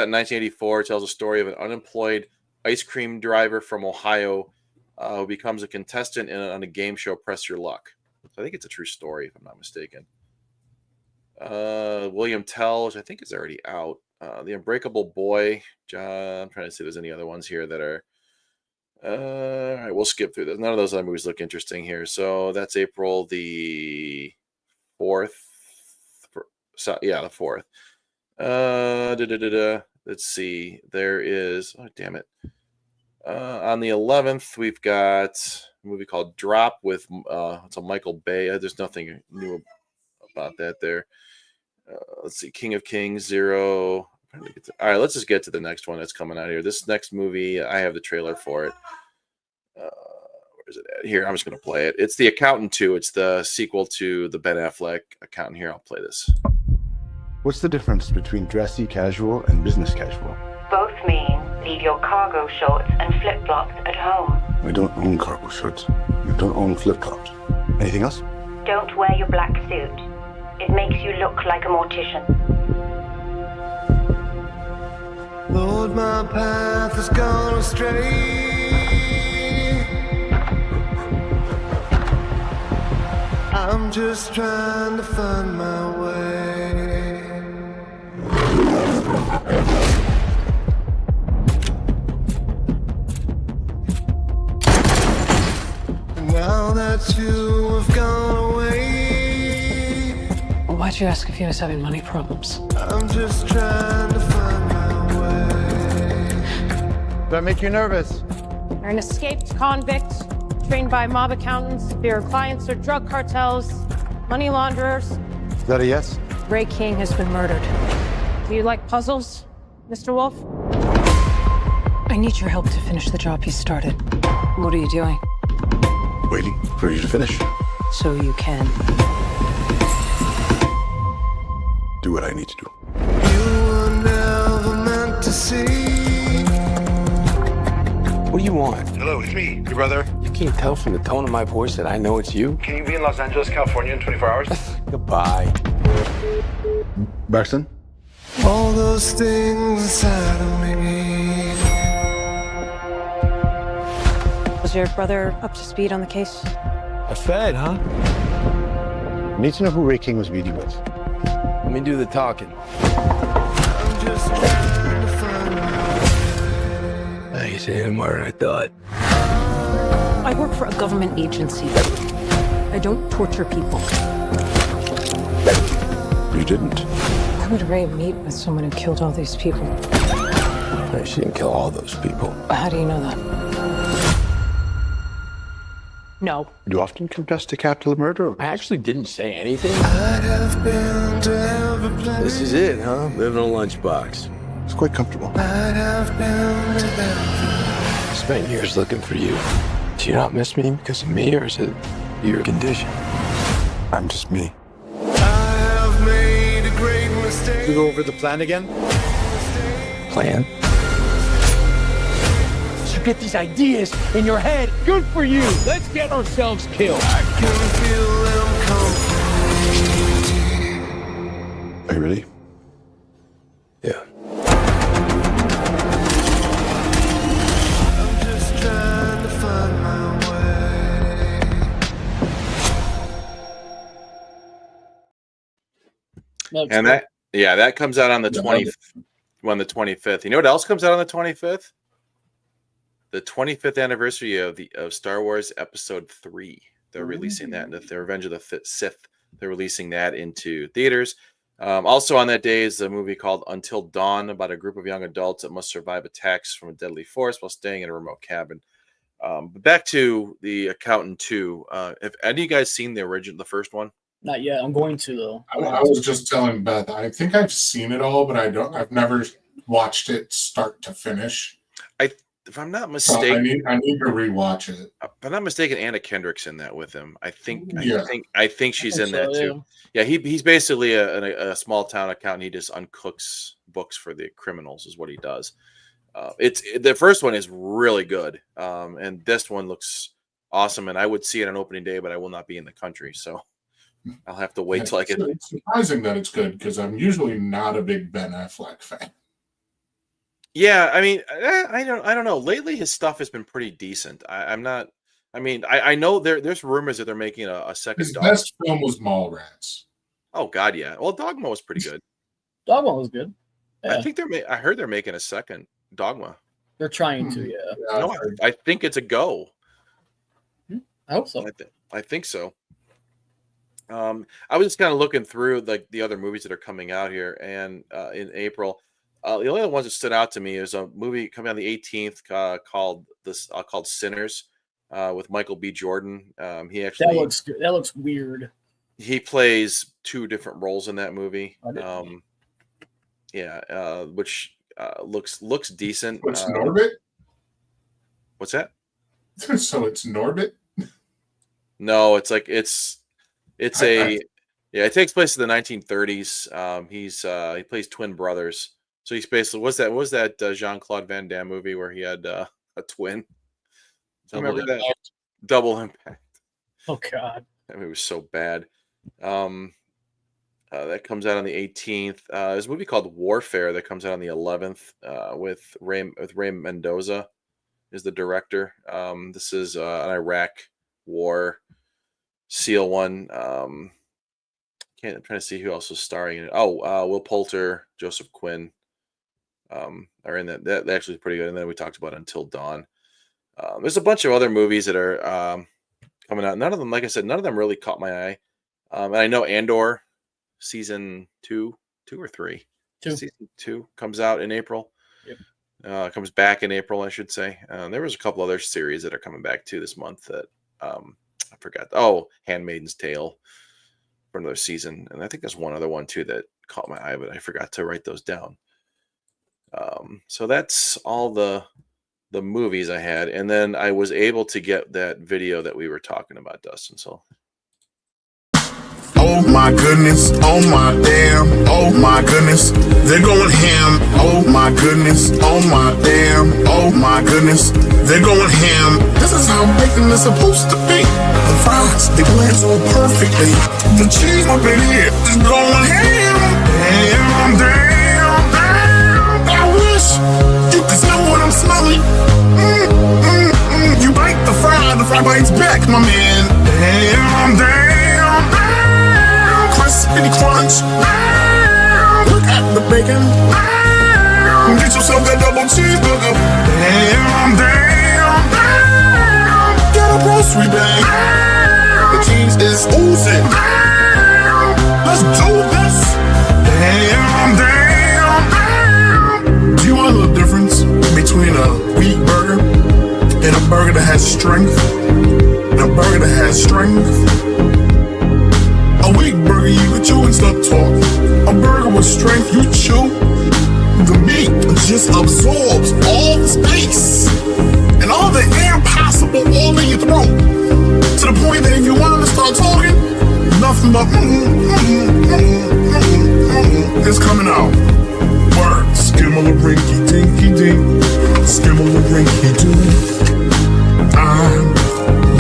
in 1984, tells a story of an unemployed ice cream driver from Ohio who becomes a contestant on a game show, Press Your Luck. So I think it's a true story, if I'm not mistaken. William Tell, which I think is already out. The Unbreakable Boy. I'm trying to see if there's any other ones here that are. All right, we'll skip through this. None of those other movies look interesting here. So that's April the 4th. The 4th. Let's see. There is. Oh, damn it. On the 11th, we've got a movie called Drop with it's a Michael Bay. There's nothing new about that there. Let's see. King of Kings, Zero. All right, let's just get to the next one that's coming out here. This next movie, I have the trailer for it. Where is it at? Here, I'm just going to play it. It's The Accountant 2. It's the sequel to the Ben Affleck Accountant. Here, I'll play this. What's the difference between dressy casual and business casual? Both mean leave your cargo shorts and flip-flops at home. I don't own cargo shorts. I don't own flip-flops. Anything else? Don't wear your black suit. It makes you look like a mortician. Lord, my path has gone astray. I'm just trying to find my way. Now that you have gone away, why'd you ask if he was having money problems? I'm just trying to find my way. Does that make you nervous? You're an escaped convict, trained by mob accountants. Your clients are drug cartels, money launderers. Is that a yes? Ray King has been murdered. Do you like puzzles, Mr. Wolf? I need your help to finish the job you started. What are you doing? Waiting for you to finish. So you can do what I need to do. You were never meant to see. What do you want? Hello, it's me, your brother. You can't tell from the tone of my voice that I know it's you. Can you be in Los Angeles, California in 24 hours? Goodbye. Braxton? All those things inside of me. Was your brother up to speed on the case? A Fed, huh? I need to know who Ray King was meeting with. Let me do the talking. I'm just trying to find my way. You say more than I thought. I work for a government agency. I don't torture people. You didn't. Why would Ray meet with someone who killed all these people? No, she didn't kill all those people. How do you know that? No. You often confess to capital murder? I actually didn't say anything. I'd have been to every place. This is it, huh? Living in a lunchbox. It's quite comfortable. I'd have been to every. I spent years looking for you. Do you not miss me because of me, or is it your condition? I'm just me. I have made a great mistake. You go over the plan again? Plan? You get these ideas in your head. Good for you. Let's get ourselves killed. I can feel them coming. Are you ready? Yeah. I'm just trying to find my way. And that comes out on the 20th. On the 25th. You know what else comes out on the 25th? The 25th anniversary of Star Wars Episode 3. They're releasing that. The Revenge of the Sith. They're releasing that into theaters. Also on that day is a movie called Until Dawn, about a group of young adults that must survive attacks from a deadly force while staying in a remote cabin. But back to The Accountant 2. Have any of you guys seen the first one? Not yet. I'm going to though. I was just telling Beth, I think I've seen it all, but I've never watched it start to finish. If I'm not mistaken, I need to rewatch it. If I'm not mistaken, Anna Kendrick's in that with him. I think she's in so, that too. Yeah, he's basically a small town accountant. He just uncooks books for the criminals, is what he does. The first one is really good, and this one looks awesome. And I would see it on opening day, but I will not be in the country, so I'll have to wait till I get. It's surprising that it's good because I'm usually not a big Ben Affleck fan. Yeah, I mean, I don't know. Lately, his stuff has been pretty decent. I'm not. I mean, I know there's rumors that they're making a second. His best film was Mallrats. Oh God, yeah. Well, Dogma was pretty good. Dogma was good. I Yeah. think I heard they're making a second Dogma. They're trying to, yeah. No, I think it's a go. I hope so. I think so. I was just kind of looking through like the other movies that are coming out here, and in April, the only other ones that stood out to me is a movie coming on the 18th called Sinners with Michael B. Jordan. He actually That looks good. That looks weird. he plays two different roles in that movie. Which looks decent. What's Norbit? What's that? So it's Norbit? No, it's it takes place in the 1930s. He plays twin brothers. So he's basically was that Jean-Claude Van Damme movie where he had a twin? Remember that? Double Impact. Oh God. That movie was so bad. That comes out on the 18th. There's a movie called Warfare that comes out on the 11th with Ray Mendoza is the director. This is an Iraq war SEAL one. I'm trying to see who else is starring in it. Will Poulter, Joseph Quinn are in that. That actually is pretty good. And then we talked about Until Dawn. There's a bunch of other movies that are coming out. None of them, like I said, none of them really caught my eye. And I know Andor season 2 or 3. Season 2 comes out in April. Yep. Comes back in April, I should say. There was a couple other series that are coming back too this month that I forgot. Handmaid's Tale for another season, and I think there's one other one too that caught my eye, but I forgot to write those down. So that's all the movies I had, and then I was able to get that video that we were talking about, Dustin. So. Oh my goodness, oh my damn, oh my goodness, they're going ham. Oh my goodness, oh my damn, oh my goodness, they're going ham. This is how bacon is supposed to be. The fries, they blend so perfectly. The cheese up in here is going ham. Damn, damn, damn. I wish you could smell what I'm smelling. You bite the fry bites back, my man. Damn, damn, damn. Crispy crunch. Look at the bacon. Get yourself that double cheeseburger. Damn, damn, damn. Get a grocery bag. The cheese is oozing. Let's do this. Damn, damn, damn. Do you want to know the difference between a wheat burger and a burger that has strength? And a burger that has strength. A weak burger, you can chew and stop talk. A burger with strength, you chew. The meat just absorbs all the space and all the air possible all in your throat. To the point that if you wanted to start talking, nothing but is coming out. Word, skimble-a-rinky dinky dink, skimble-a-rinky doo. I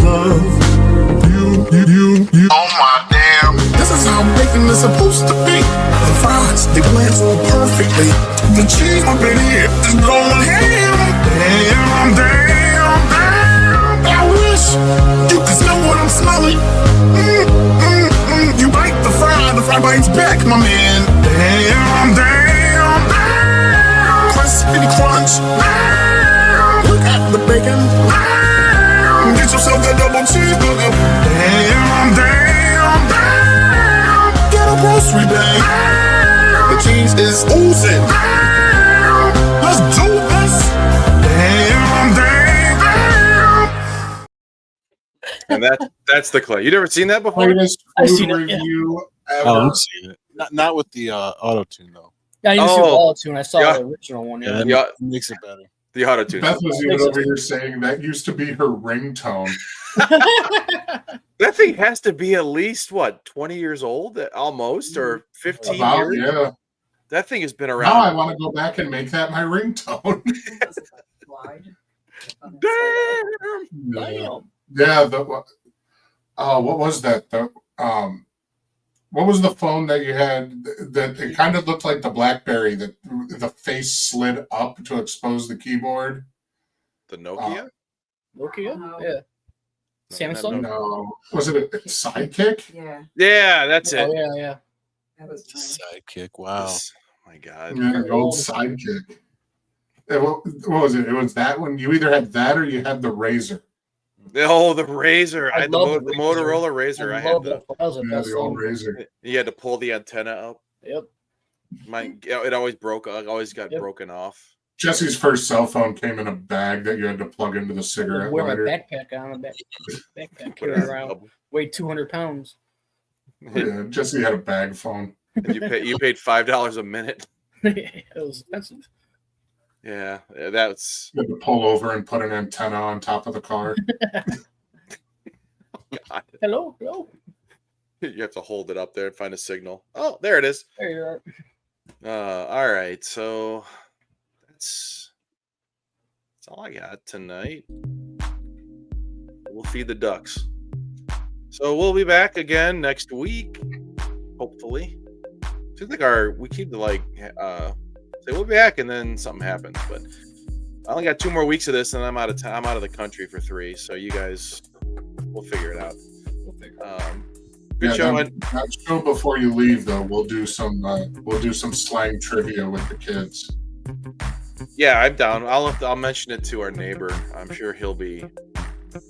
love you. Oh my damn. This is how bacon is supposed to be. The fries, they blend so perfectly. The cheese up in here is going ham. Damn, damn, damn. I wish you could smell what I'm smelling. You bite the fry bites back, my man. Damn, damn, damn. Crispy crunch. Look at the bacon. Get yourself that double cheeseburger. Damn, damn, damn. Get a grocery bag. The cheese is oozing. Let's do this. Damn, damn, damn. And that's the clay. You never seen that before? Greatest I've food seen it, review ever. Oh, I've seen it. Not with the auto tune though. Yeah, you see all tune. I saw Yeah. the original one. Yeah, Yeah. that makes it better. The auto tune. Beth was even over here saying that used to be her ringtone. That thing has to be at least 20 years old, almost, or 15 About, years. yeah. That thing has been Now around. I want to go back and make that my ringtone. Damn. Yeah, what was that? What was the phone that you had that it kind of looked like the BlackBerry that the face slid up to expose the keyboard? The Nokia? Nokia? Yeah. Samsung? No. Was it a Sidekick? Yeah. Yeah, that's it. Oh, yeah. That was Sidekick. Wow. Oh my God. Yeah, the old Sidekick. What was it? It was that one. You either had that or you had the Razor. Oh, the Razor. I had the love the Motorola Razor. I had love that. That was the best the old phone. Razor. You had to pull the antenna up. Yep. It always broke. It always got broken off. Jesse's first cell phone came in a bag that you had to plug into the I cigarette wear my lighter. backpack on. Backpack carry around. Weighed 200 pounds. Yeah, Jesse had a bag phone. And you paid $5 a minute. It was expensive. Yeah, that's. You had to pull over and put an antenna on top of the car. God. Hello. You have to hold it up there and find a signal. Oh, there it is. There you are. All right, so that's all I got tonight. We'll feed the ducks. So we'll be back again next week, hopefully. Seems like we keep to say we'll be back and then something happens, but I only got 2 more weeks of this and I'm out of time. I'm out of the country for 3, so you guys, we'll figure it out. Good show. That show before you leave, though, we'll do some slang trivia with the kids. Yeah, I'm down. I'll mention it to our neighbor. I'm sure he'll be.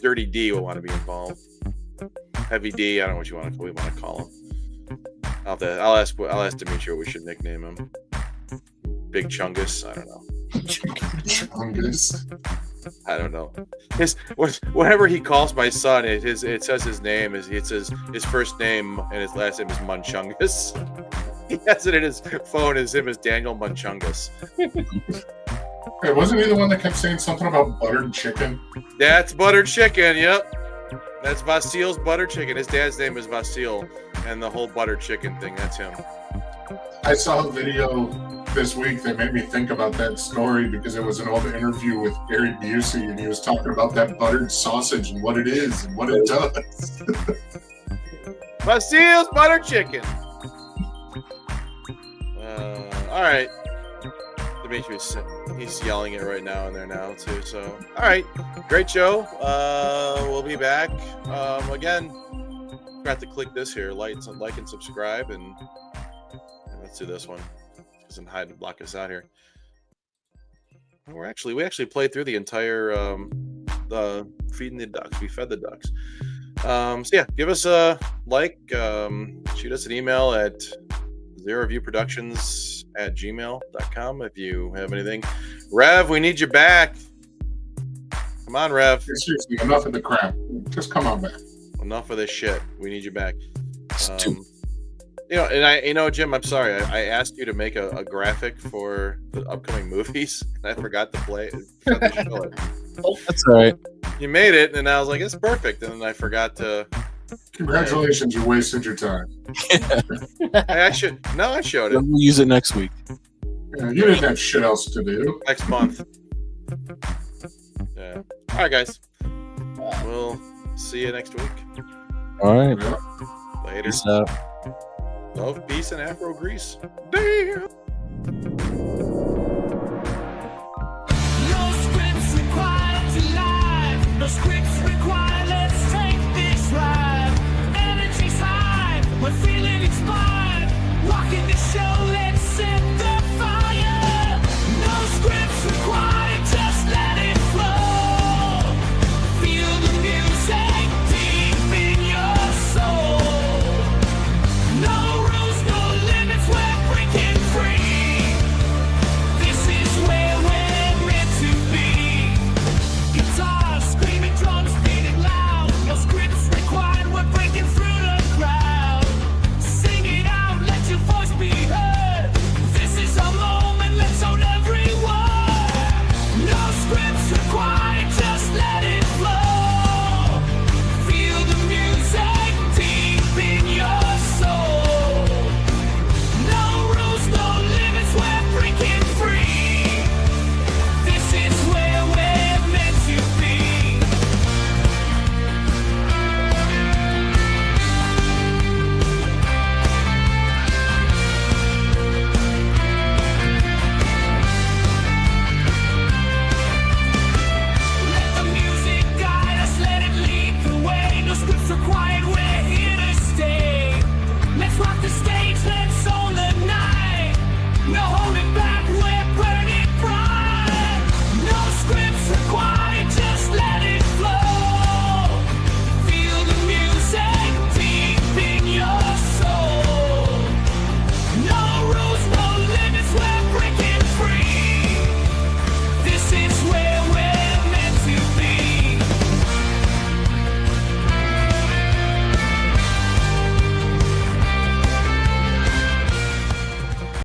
Dirty D will want to be involved. Heavy D, I don't know what we want to call him. I'll ask Dimitri what we should nickname him. Big Chungus, I don't know. Chungus. I don't know. Whenever he calls my son, it says his name is his first name and his last name is Munchungus. He has it in his phone as him as Daniel Munchungus. Hey, wasn't he the one that kept saying something about buttered chicken? That's buttered chicken. Yep, that's Vasil's buttered chicken. His dad's name is Vasil, and the whole buttered chicken thing, that's him. I saw a video this week that made me think about that story because it was an old interview with Gary Busey, and he was talking about that buttered sausage and what it is and what it does. Vasil's buttered chicken. All right. Demetrius, he's yelling it right now and there now too. So, all right, great show. We'll be back again. Forgot to click this here, like and subscribe, and let's do this one because I'm hiding to block us out here. We actually played through the entire feeding the ducks. We fed the ducks. So yeah, give us a like. Shoot us an email at zeroviewproductions@gmail.com if you have anything. Rev, we need you back. Come on, Rev. Seriously, enough of the crap. Just come on back. Enough of this shit. We need you back. Jim, I'm sorry. I asked you to make a graphic for the upcoming movies, and I forgot to play it. That's all right. You made it, and I was like, it's perfect. And then I forgot to. Congratulations, you wasted your time. I showed it. We'll use it next week. Yeah, you didn't have shit else to do. Next month. Yeah. All right, guys. We'll see you next week. All right. Later. Peace out. Love, peace, and Afro Grease. Damn. No scripts required to live. No scripts required. Let's take this ride. Energy's high. We're feeling inspired. Rocking the show. Let's set the